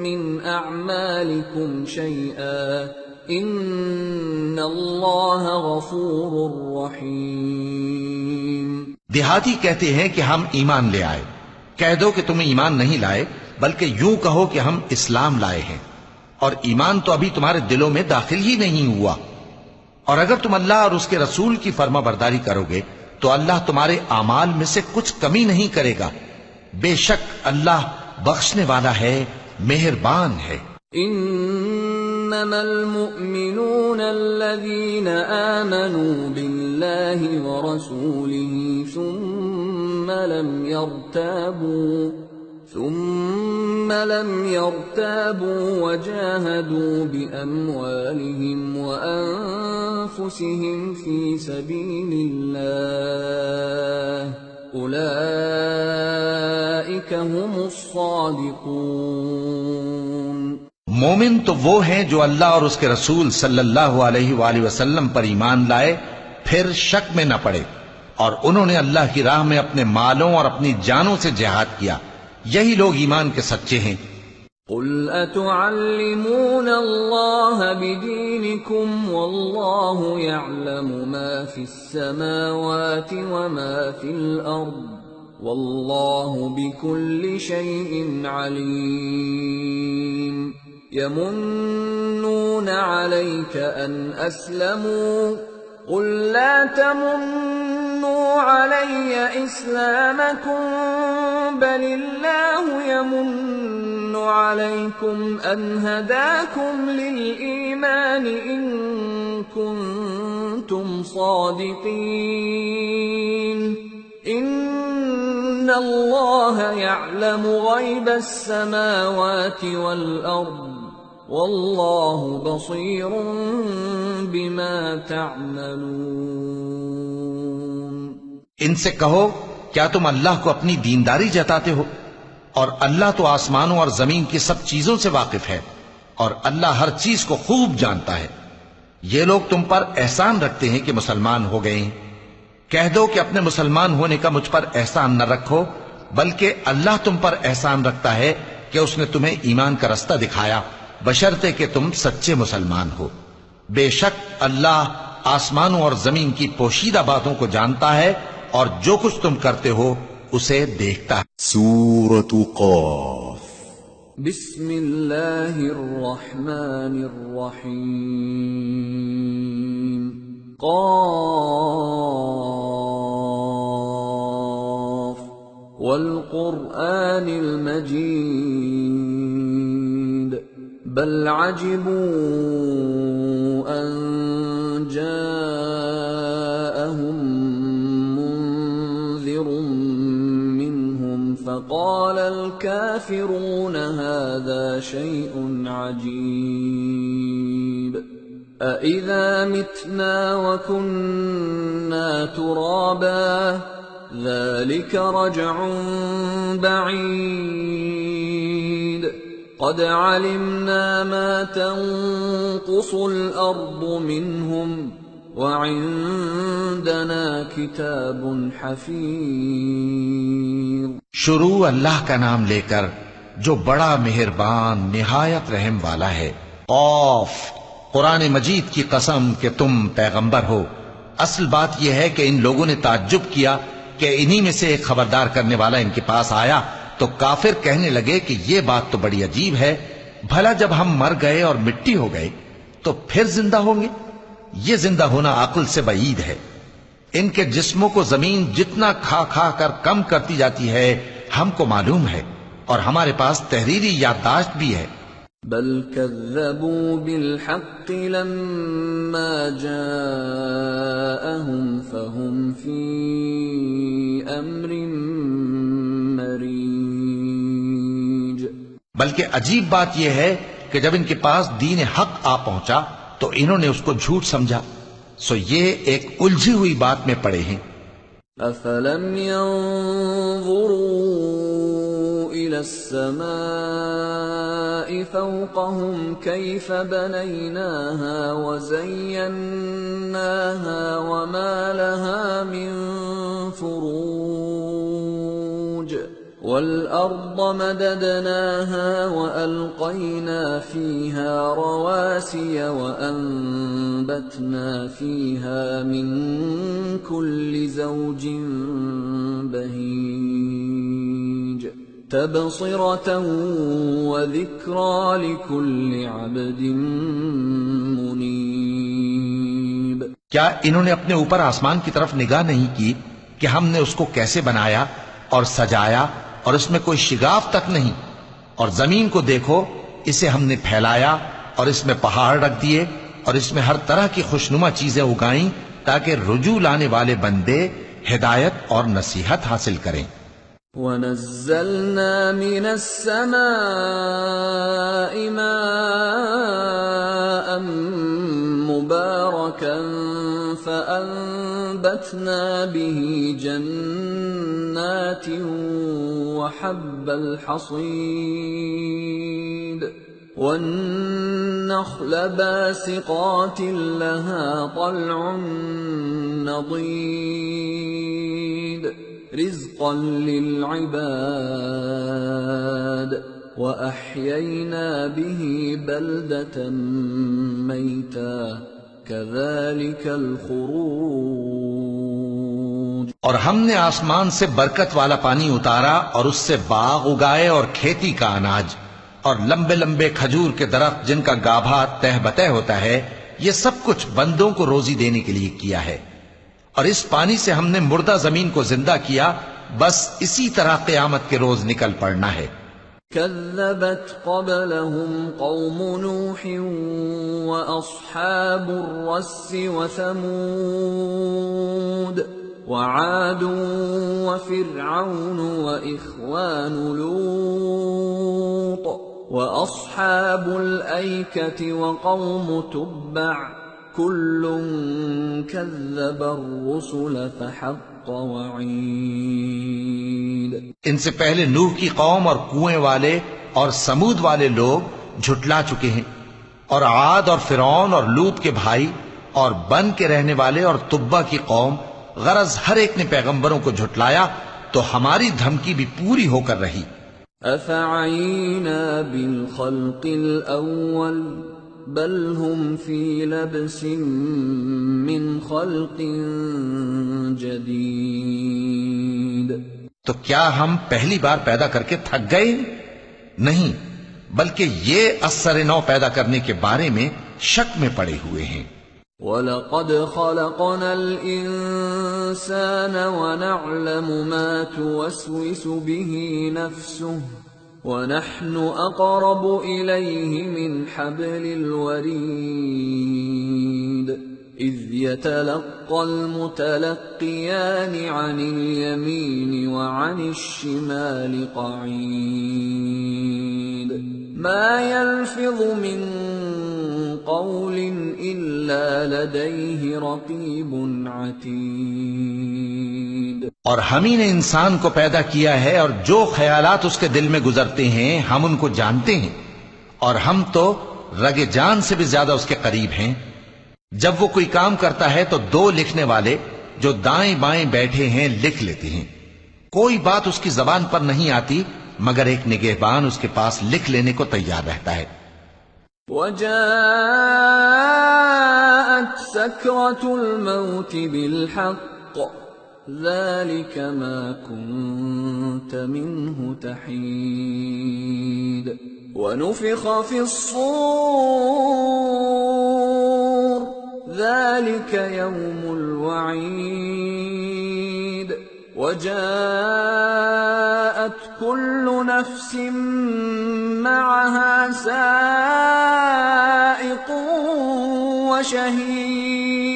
مِّنْ أَعْمَالِكُمْ شَيْئًا إِنَّ اللَّهَ غَفُورٌ رَّحِيمٌ۔ دیہاتی کہتے ہیں کہ ہم ایمان لے آئے، کہہ دو کہ تم ایمان نہیں لائے بلکہ یوں کہو کہ ہم اسلام لائے ہیں، اور ایمان تو ابھی تمہارے دلوں میں داخل ہی نہیں ہوا، اور اگر تم اللہ اور اس کے رسول کی فرما برداری کرو گے تو اللہ تمہارے اعمال میں سے کچھ کمی نہیں کرے گا، بے شک اللہ بخشنے والا ہے، مہربان ہے۔ انما المؤمنون الذين آمنوا بالله ورسوله ثم لم يرتابوا وجاهدوا بأموالهم وأنفسهم في سبيل الله أولئك هم الصادقون۔ مومن تو وہ ہیں جو اللہ اور اس کے رسول صلی اللہ علیہ وآلہ وسلم پر ایمان لائے پھر شک میں نہ پڑے، اور انہوں نے اللہ کی راہ میں اپنے مالوں اور اپنی جانوں سے جہاد کیا، یہی لوگ ایمان کے سچے ہیں۔ قل اتعلمون اللہ بدینکم واللہ یعلم ما فی السماوات وما فی الارض واللہ بکل شیء علیم۔ یمنون علیک ان اسلموا قل لا تمنوا علی اسلامکم بل اللہ یمن علیکم ان ہداکم للایمان ان کنتم صادقین۔ ان اللہ یعلم غیب السماوات والارض واللہ بصیر بما تعملون۔ ان سے کہو کیا تم اللہ کو اپنی دینداری جتاتے ہو؟ اور اللہ تو آسمانوں اور زمین کی سب چیزوں سے واقف ہے، اور اللہ ہر چیز کو خوب جانتا ہے۔ یہ لوگ تم پر احسان رکھتے ہیں کہ مسلمان ہو گئے ہیں، کہہ دو کہ اپنے مسلمان ہونے کا مجھ پر احسان نہ رکھو، بلکہ اللہ تم پر احسان رکھتا ہے کہ اس نے تمہیں ایمان کا رستہ دکھایا، بشرطے کہ تم سچے مسلمان ہو۔ بے شک اللہ آسمانوں اور زمین کی پوشیدہ باتوں کو جانتا ہے، اور جو کچھ تم کرتے ہو اسے دیکھتا ہے۔ سورة قاف۔ بسم اللہ الرحمن الرحیم۔ قاف والقرآن المجید بل عجبوا ان جاءهم منذر منهم فقال الكافرون هذا شيء عجيب أإذا متنا وكنا ترابا ذلك رجع بعيد قد علمنا ما تنقص الأرض منهم وعندنا كتاب حفيظ۔ شروع اللہ کا نام لے کر جو بڑا مہربان نہایت رحم والا ہے۔ قاف، قرآن مجید کی قسم کہ تم پیغمبر ہو۔ اصل بات یہ ہے کہ ان لوگوں نے تعجب کیا کہ انہی میں سے ایک خبردار کرنے والا ان کے پاس آیا تو کافر کہنے لگے کہ یہ بات تو بڑی عجیب ہے، بھلا جب ہم مر گئے اور مٹی ہو گئے تو پھر زندہ ہوں گے؟ یہ زندہ ہونا عقل سے بعید ہے۔ ان کے جسموں کو زمین جتنا کھا کھا کر کم کرتی جاتی ہے ہم کو معلوم ہے، اور ہمارے پاس تحریری یادداشت بھی ہے۔ بل كذبوا بالحق لما جاءهم فهم في امر مريج۔ بلکہ عجیب بات یہ ہے کہ جب ان کے پاس دین حق آ پہنچا تو انہوں نے اس کو جھوٹ سمجھا، سو یہ ایک الجھی ہوئی بات میں پڑے ہیں۔ أفلم ينظروا إلى السماء فوقهم كيف بنيناها وزيناها وما لها من فروج والأرض مددناها وألقينا فيها رواسي وأنبتنا فيها من كل زوج بهيج تبصرة وذكرى لكل عبد منيب. کیا انہوں نے اپنے اوپر آسمان کی طرف نگاہ نہیں کی کہ ہم نے اس کو کیسے بنایا اور سجایا اور اس میں کوئی شگاف تک نہیں؟ اور زمین کو دیکھو، اسے ہم نے پھیلایا اور اس میں پہاڑ رکھ دیے اور اس میں ہر طرح کی خوشنما چیزیں اگائیں تاکہ رجوع لانے والے بندے ہدایت اور نصیحت حاصل کریں. وَنَزَّلْنَا مِنَ السَّمَاءِ مَاءً مُبَارَكًا فَأَنبَتْنَا بِهِ جَنَّاتٍ وَحَبَّ الْحَصِيدِ وَالنَّخْلَ بَاسِقَاتٍ لَهَا طَلْعٌ نَضِيدٌ رزقا للعباد وأحيينا به بلدة ميتا كذلك الخروج. اور ہم نے آسمان سے برکت والا پانی اتارا اور اس سے باغ اگائے اور کھیتی کا اناج اور لمبے لمبے کھجور کے درخت جن کا گابھا تہ بتہ ہوتا ہے. یہ سب کچھ بندوں کو روزی دینے کے لیے کیا ہے. اور اس پانی سے ہم نے مردہ زمین کو زندہ کیا. بس اسی طرح قیامت کے روز نکل پڑنا ہے. كذبت قبلهم قوم نوح وأصحاب الرس وثمود وعاد وفرعون وإخوان لوط وأصحاب الأيكة وقوم تبع كل كذب الرسل فحق وعید. ان سے پہلے نوح کی قوم اور کنویں والے اور سمود والے لوگ جھٹلا چکے ہیں، اور عاد اور فرعون اور لوط کے بھائی اور بن کے رہنے والے اور تبا کی قوم، غرض ہر ایک نے پیغمبروں کو جھٹلایا تو ہماری دھمکی بھی پوری ہو کر رہی. افعینا بالخلق الاول بل هم فی لبس من خلق جدید. تو کیا ہم پہلی بار پیدا کر کے تھک گئے؟ نہیں، بلکہ یہ اثر نو پیدا کرنے کے بارے میں شک میں پڑے ہوئے ہیں. وَلَقَدْ خَلَقْنَا الْإِنسَانَ وَنَعْلَمُ مَا تُوَسْوِسُ بِهِ نَفْسُهُ وَنَحْنُ أَقْرَبُ إِلَيْهِ مِنْ حَبْلِ الْوَرِيدِ إِذْ يَتَلَقَّى الْمُتَلَقِّيَانِ عَنِ الْيَمِينِ وَعَنِ الشِّمَالِ قَعِيدٌ مَا يَلْفِظُ مِنْ قول الا لديه رقيب عتيد. اور ہم ہی نے انسان کو پیدا کیا ہے اور جو خیالات اس کے دل میں گزرتے ہیں ہم ان کو جانتے ہیں، اور ہم تو رگ جان سے بھی زیادہ اس کے قریب ہیں. جب وہ کوئی کام کرتا ہے تو دو لکھنے والے جو دائیں بائیں بیٹھے ہیں لکھ لیتے ہیں. کوئی بات اس کی زبان پر نہیں آتی مگر ایک نگہبان اس کے پاس لکھ لینے کو تیار رہتا ہے. وَجَاءَتْ سَكْرَةُ الْمَوْتِ بِالْحَقِّ ذَلِكَ مَا كُنْتَ مِنْهُ تَحِيدُ وَنُفِخَ فِي الصُّورِ ذَلِكَ يَوْمُ الْوَعِيدِ وَجَاءَتْ كُلُّ نَفْسٍ مَّعَهَا سَائِقٌ وَشَهِيدٌ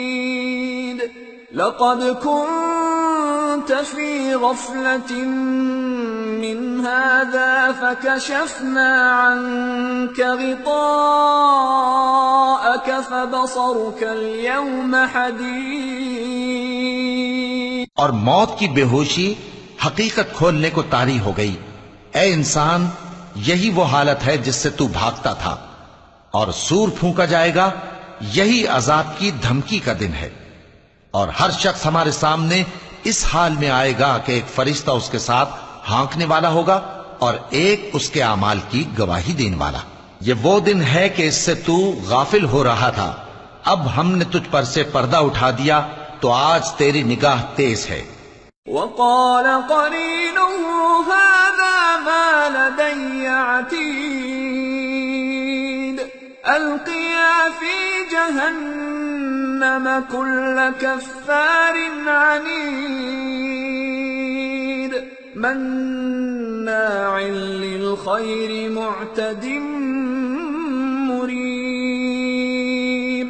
لَقَدْ كُنتَ فِي غَفْلَةٍ مِّنْ هَذَا فَكَشَفْنَا عَنكَ غِطَاءَكَ فَبَصَرُكَ الْيَوْمَ حَدِيدٌ. اور موت کی بے ہوشی حقیقت کھولنے کو طاری ہو گئی۔ اے انسان، یہی وہ حالت ہے جس سے تو بھاگتا تھا، اور سور پھونکا جائے گا، یہی عذاب کی دھمکی کا دن ہے۔ اور ہر شخص ہمارے سامنے اس حال میں آئے گا کہ ایک فرشتہ اس کے ساتھ ہانکنے والا ہوگا اور ایک اس کے اعمال کی گواہی دینے والا۔ یہ وہ دن ہے کہ اس سے تو غافل ہو رہا تھا، اب ہم نے تجھ پر سے پردہ اٹھا دیا تو آج تیری نگاہ تیز ہے۔ وقال قرينه هذا ما لدي عتيد القيا في جهنم كل كفار عنيد مناع للخير معتد مريب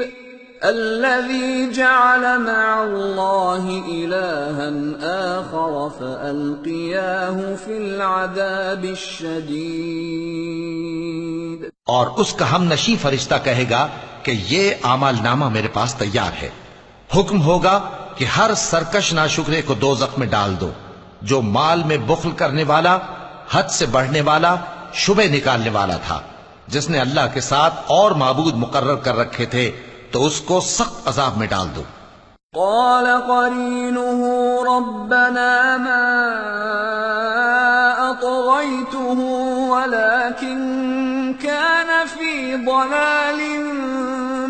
الذي جعل مع الله إلها آخر فألقياه في العذاب الشديد۔ اور اس کا ہم نشیں فرشتہ کہے گا کہ یہ اعمال نامہ میرے پاس تیار ہے۔ حکم ہوگا کہ ہر سرکش ناشکرے کو دوزخ میں ڈال دو، جو مال میں بخل کرنے والا، حد سے بڑھنے والا، شبہ نکالنے والا تھا، جس نے اللہ کے ساتھ اور معبود مقرر کر رکھے تھے، تو اس کو سخت عذاب میں ڈال دو۔ قال قرينه ربنا ما أطغيته ولكن كان في ضلال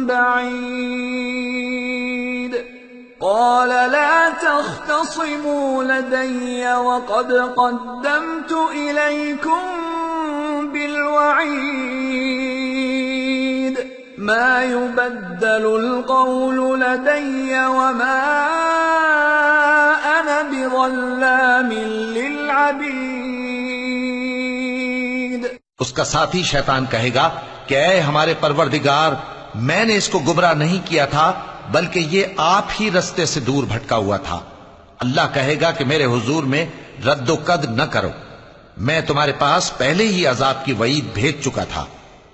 بعيد قال لا تختصموا لدي وقد قدمت إليكم بالوعيد ما يبدل القول لدي وما أنا بظلام للعبيد۔ اس کا ساتھی شیطان کہے گا کہ اے ہمارے پروردگار، میں نے اس کو گمراہ نہیں کیا تھا بلکہ یہ آپ ہی رستے سے دور بھٹکا ہوا تھا۔ اللہ کہے گا کہ میرے حضور میں رد و قد نہ کرو، میں تمہارے پاس پہلے ہی عذاب کی وعید بھیج چکا تھا۔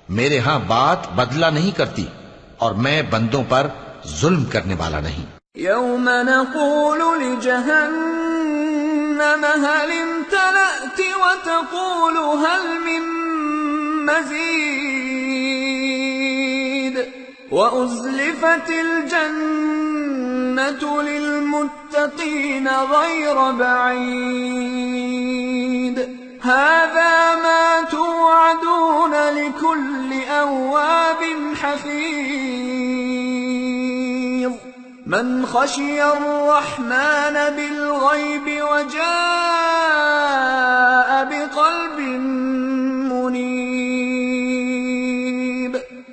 میرے ہاں بات بدلہ نہیں کرتی اور میں بندوں پر ظلم کرنے والا نہیں۔ يوم نقول لجهنم هل امتلأت وتقول هل من مزيد وأزلفت الجنة للمتقين غير بعيد هذا ما توعدون لكل أواب حفيظ من خشي الرحمن بالغيب وجاء بقلب منيب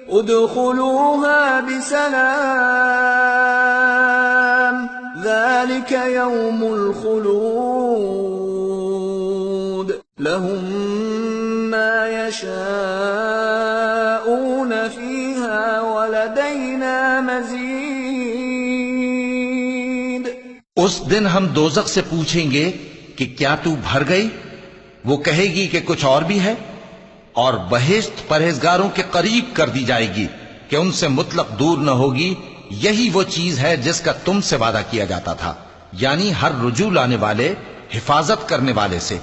ادخلوها بسلام ذلك يوم الخلود لهم ما يشاءون فيها ولدينا مزيد۔ اس دن ہم دوزخ سے پوچھیں گے کہ کیا تو بھر گئی؟ وہ کہے گی کہ کچھ اور بھی ہے، اور بہشت پرہیزگاروں کے قریب کر دی جائے گی کہ ان سے مطلق دور نہ ہوگی۔ یہی وہ چیز ہے جس کا تم سے وعدہ کیا جاتا تھا، یعنی ہر رجوع لانے والے، حفاظت کرنے والے سے،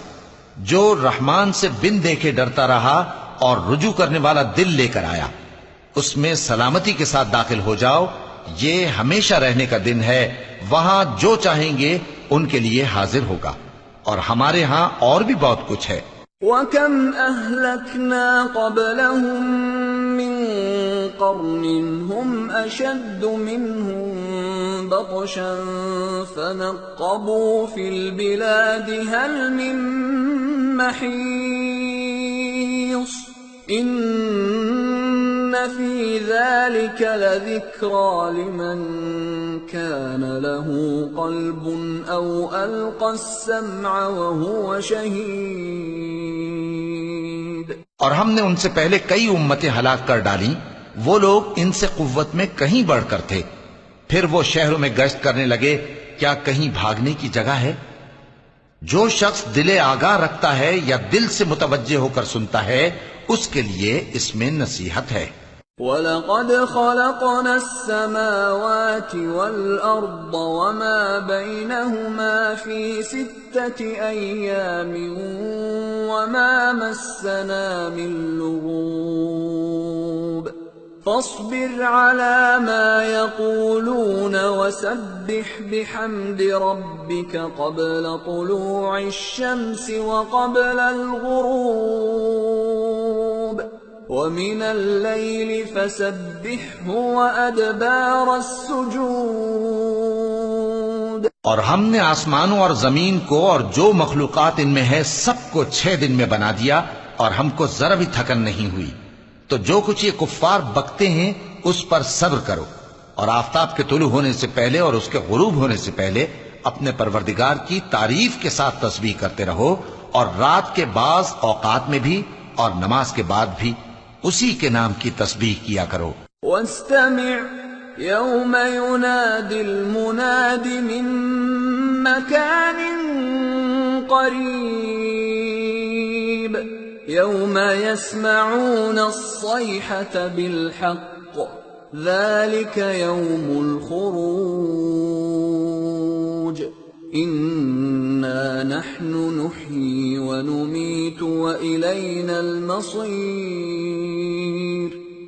جو رحمان سے بن دیکھے ڈرتا رہا اور رجوع کرنے والا دل لے کر آیا، اس میں سلامتی کے ساتھ داخل ہو جاؤ۔ یہ ہمیشہ رہنے کا دن ہے، وہاں جو چاہیں گے ان کے لیے حاضر ہوگا، اور ہمارے ہاں اور بھی بہت کچھ ہے۔ وَكَمْ أَهْلَكْنَا قَبْلَهُمْ مِنْ قَرْنٍ هُمْ أَشَدُّ مِنْهُمْ بَطْشًا فَنَقَّبُوا فِي الْبِلَادِ هَلْ مِنْ مَحِيصٍ إِنَّ فِي ذَلِكَ لَذِكْرَى لِمَنْ كَانَ لَهُ قَلْبٌ أَوْ أَلْقَى السَّمْعَ وَهُوَ شَهِيدٌ۔ اور ہم نے ان سے پہلے کئی امتیں ہلاک کر ڈالیں، وہ لوگ ان سے قوت میں کہیں بڑھ کر تھے۔ پھر وہ شہروں میں گشت کرنے لگے، کیا کہیں بھاگنے کی جگہ ہے؟ جو شخص دل آگاہ رکھتا ہے یا دل سے متوجہ ہو کر سنتا ہے، اس کے لیے اس میں نصیحت ہے۔ وَلَقَدْ خَلَقْنَا السَّمَاوَاتِ وَالْأَرْضَ وَمَا بَيْنَهُمَا فِي 6 أَيَّامٍ وَمَا مَسَّنَا مِن لُّغُوبٍ فَاصْبِرْ عَلَىٰ مَا يَقُولُونَ وَسَبِّحْ بِحَمْدِ رَبِّكَ قَبْلَ طُلُوعِ الشَّمْسِ وَقَبْلَ الْغُرُوبِ وَمِنَ اللَّيْلِ فَسَبِّحْهُ وَأَدْبَارَ السُّجُودِ اور ہم نے آسمانوں اور زمین کو اور جو مخلوقات ان میں ہے سب کو 6 دن میں بنا دیا اور ہم کو ذرا بھی تھکن نہیں ہوئی. تو جو کچھ یہ کفار بکتے ہیں اس پر صبر کرو اور آفتاب کے طلوع ہونے سے پہلے اور اس کے غروب ہونے سے پہلے اپنے پروردگار کی تعریف کے ساتھ تسبیح کرتے رہو اور رات کے بعض اوقات میں بھی اور نماز کے بعد بھی اسی کے نام کی تسبیح کیا کرو. وَاسْتَمِعْ يَوْمَ يُنَادِ الْمُنَادِ مِن مَّكَانٍ قَرِيبٍ يَوْمَ يَسْمَعُونَ الصَّيْحَةَ بِالْحَقِّ ذَلِكَ يَوْمُ الْخُرُوجِ إِنَّا نَحْنُ نُحْيِي وَنُمِيتُ وَإِلَيْنَا الْمَصِيرُ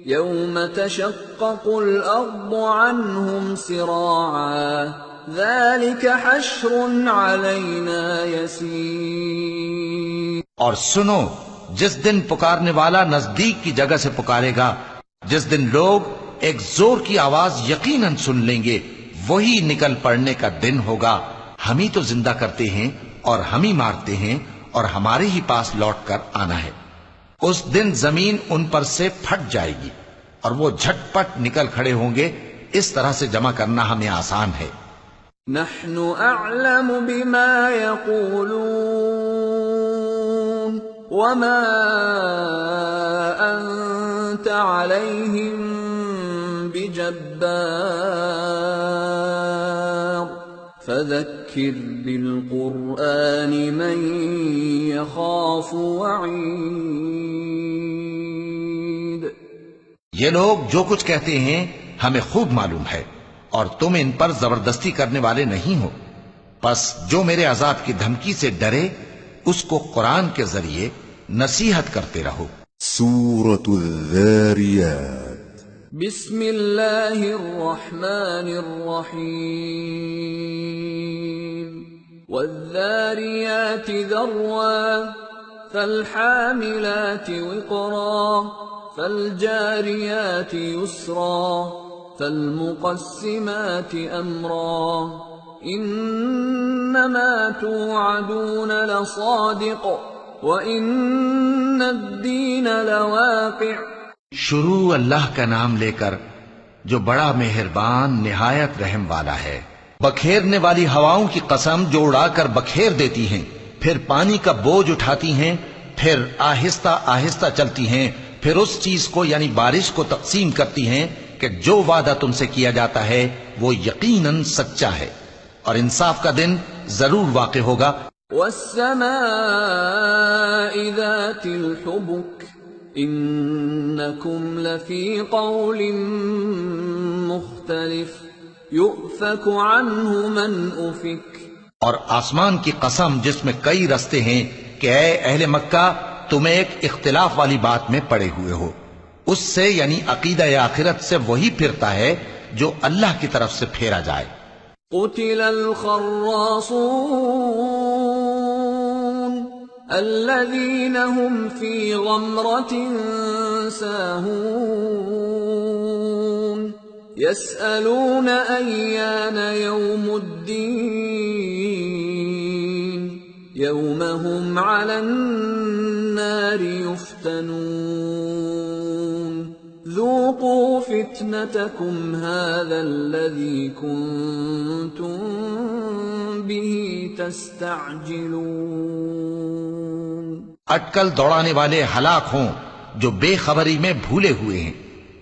يَوْمَ تَشَقَّقُ الْأَرْضُ عَنْهُمْ سِرَاعًا ذَلِكَ حَشْرٌ عَلَيْنَا يَسِيرٌ. اور سنو جس دن پکارنے والا نزدیک کی جگہ سے پکارے گا، جس دن لوگ ایک زور کی آواز یقیناً سن لیں گے، وہی نکل پڑنے کا دن ہوگا. ہم ہی تو زندہ کرتے ہیں اور ہم ہی مارتے ہیں اور ہمارے ہی پاس لوٹ کر آنا ہے. اس دن زمین ان پر سے پھٹ جائے گی اور وہ جھٹ پٹ نکل کھڑے ہوں گے. اس طرح سے جمع کرنا ہمیں آسان ہے. نحن اعلم بما يقولون وما انت عليهم بجبار فذكر بالقرآن من يخاف وعيد. یہ لوگ جو کچھ کہتے ہیں ہمیں خوب معلوم ہے اور تم ان پر زبردستی کرنے والے نہیں ہو. پس جو میرے عذاب کی دھمکی سے ڈرے اس کو قرآن کے ذریعے نصیحت کرتے رہو. سورة الذاريات. بسم اللہ الرحمن الرحیم. والذاریات ذروا فالحاملات وقرا فالجاریات یسرا فالمقسمات امرا انما توعدون لصادق وان الدین لواقع. شروع اللہ کا نام لے کر جو بڑا مہربان نہایت رحم والا ہے. بکھیرنے والی ہواؤں کی قسم جو اڑا کر بکھیر دیتی ہیں، پھر پانی کا بوجھ اٹھاتی ہیں، پھر آہستہ آہستہ چلتی ہیں، پھر اس چیز کو یعنی بارش کو تقسیم کرتی ہیں کہ جو وعدہ تم سے کیا جاتا ہے وہ یقیناً سچا ہے اور انصاف کا دن ضرور واقع ہوگا. والسماء ذات الحبك انکم لفی قول مختلف یؤفک عنہ من افک. اور آسمان کی قسم جس میں کئی رستے ہیں کہ اے اہل مکہ تم ایک اختلاف والی بات میں پڑے ہوئے ہو. اس سے یعنی عقیدہ آخرت سے وہی پھرتا ہے جو اللہ کی طرف سے پھیرا جائے. قتل الخراصون الذين هم في غمرة ساهون يسألون أيان يوم الدين يوم هم على النار يفتنون ذوقوا فتنتكم هذا الذي كنتم به تستعجلون. اٹکل دوڑانے والے ہلاک ہوں جو بے خبری میں بھولے ہوئے ہیں.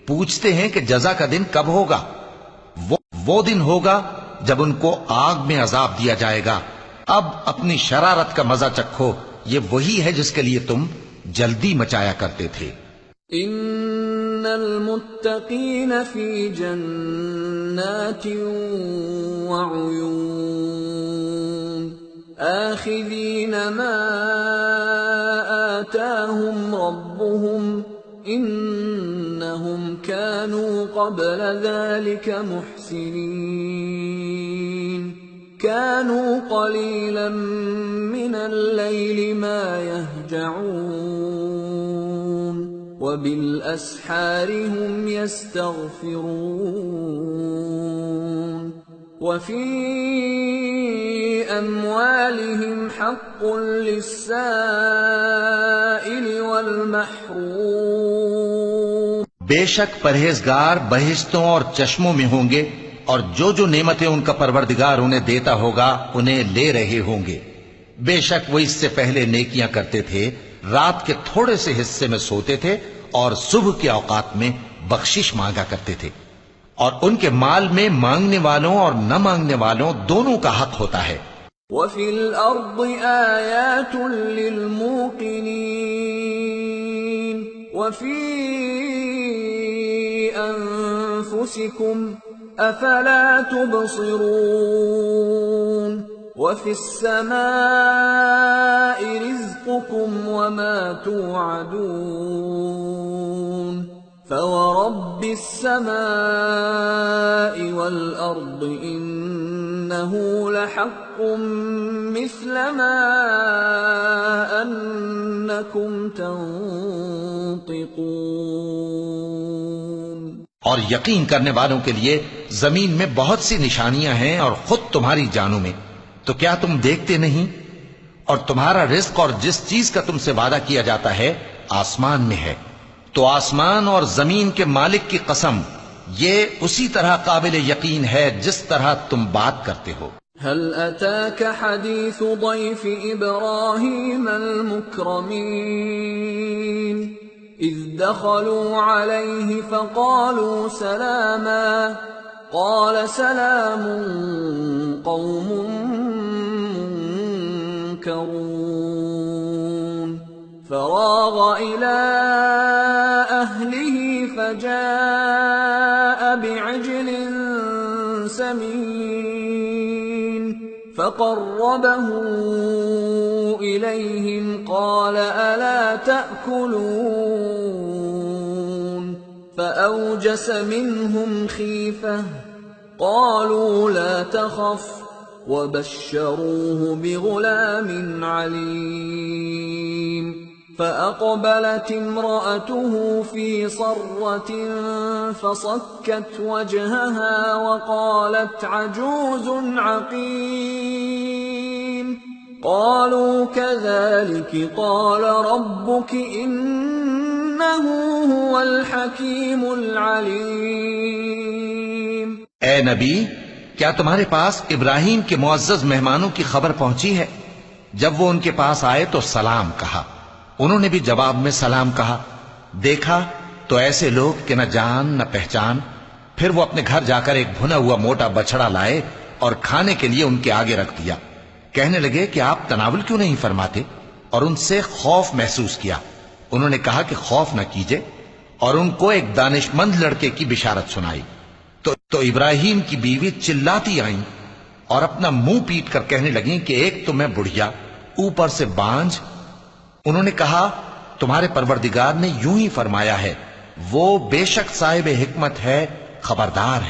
پوچھتے ہیں کہ جزا کا دن کب ہوگا. وہ دن ہوگا جب ان کو آگ میں عذاب دیا جائے گا. اب اپنی شرارت کا مزہ چکھو، یہ وہی ہے جس کے لیے تم جلدی مچایا کرتے تھے. ان المتقين في جنات وعيون آخذين ما آتاهم ربهم إنهم كانوا قبل ذلك محسنين كانوا قليلا من الليل ما يهجعون وبالأسحار هم يستغفرون وفي أموالهم حق للسائل والمحروم بے شک پرہیزگار بہشتوں اور چشموں میں ہوں گے، اور جو نعمتیں ان کا پروردگار انہیں دیتا ہوگا انہیں لے رہے ہوں گے۔ بے شک وہ اس سے پہلے نیکیاں کرتے تھے، رات کے تھوڑے سے حصے میں سوتے تھے اور صبح کے اوقات میں بخشش مانگا کرتے تھے، اور ان کے مال میں مانگنے والوں اور نہ مانگنے والوں دونوں کا حق ہوتا ہے۔ وَفِي الْأَرْضِ آيَاتٌ لِّلْمُوقِنِينَ وَفِي أَنفُسِكُمْ أَفَلَا تُبْصِرُونَ وَفِي السَّمَاءِ رِزْقُكُمْ وَمَا تُوعَدُونَ فَوَرَبِّ السَّمَاءِ وَالْأَرْضِ إِنَّهُ لَحَقٌّ مِثْلَ مَا أَنَّكُمْ تَنطِقُونَ۔ اور یقین کرنے والوں کے لیے زمین میں بہت سی نشانیاں ہیں اور خود تمہاری جانوں میں، تو کیا تم دیکھتے نہیں؟ اور تمہارا رزق اور جس چیز کا تم سے وعدہ کیا جاتا ہے آسمان میں ہے، تو آسمان اور زمین کے مالک کی قسم یہ اسی طرح قابل یقین ہے جس طرح تم بات کرتے ہو۔ هل أتاك حديث ضيف إبراهيم المكرمين إذ دخلوا عليه فقالوا سلاما قال سلام قوم منكرون فراغ إلى أهله فجاء بعجل سمين فقربه إليهم قال ألا تأكلون فأوجس منهم خيفة قالوا لا تخف وبشروه بغلام عليم فأقبلت امرأته في صرة فصكت وجهها وقالت عجوز عقيم قالوا كذلك قال ربك إنه هو الحكيم العليم۔ اے نبی، کیا تمہارے پاس ابراہیم کے معزز مہمانوں کی خبر پہنچی ہے؟ جب وہ ان کے پاس آئے تو سلام کہا، انہوں نے بھی جواب میں سلام کہا۔ دیکھا تو ایسے لوگ کہ نہ جان نہ پہچان۔ پھر وہ اپنے گھر جا کر ایک بھنا ہوا موٹا بچڑا لائے اور کھانے کے لیے ان کے آگے رکھ دیا۔ کہنے لگے کہ آپ تناول کیوں نہیں فرماتے؟ اور ان سے خوف محسوس کیا۔ انہوں نے کہا کہ خوف نہ کیجئے، اور ان کو ایک دانشمند لڑکے کی بشارت سنائی۔ تو ابراہیم کی بیوی چلاتی آئیں اور اپنا منہ پیٹ کر کہنے لگیں کہ ایک تو میں بڑھیا، اوپر سے بانجھ۔ انہوں نے کہا تمہارے پروردگار نے یوں ہی فرمایا ہے، وہ بے شک صاحب حکمت ہے، خبردار ہے۔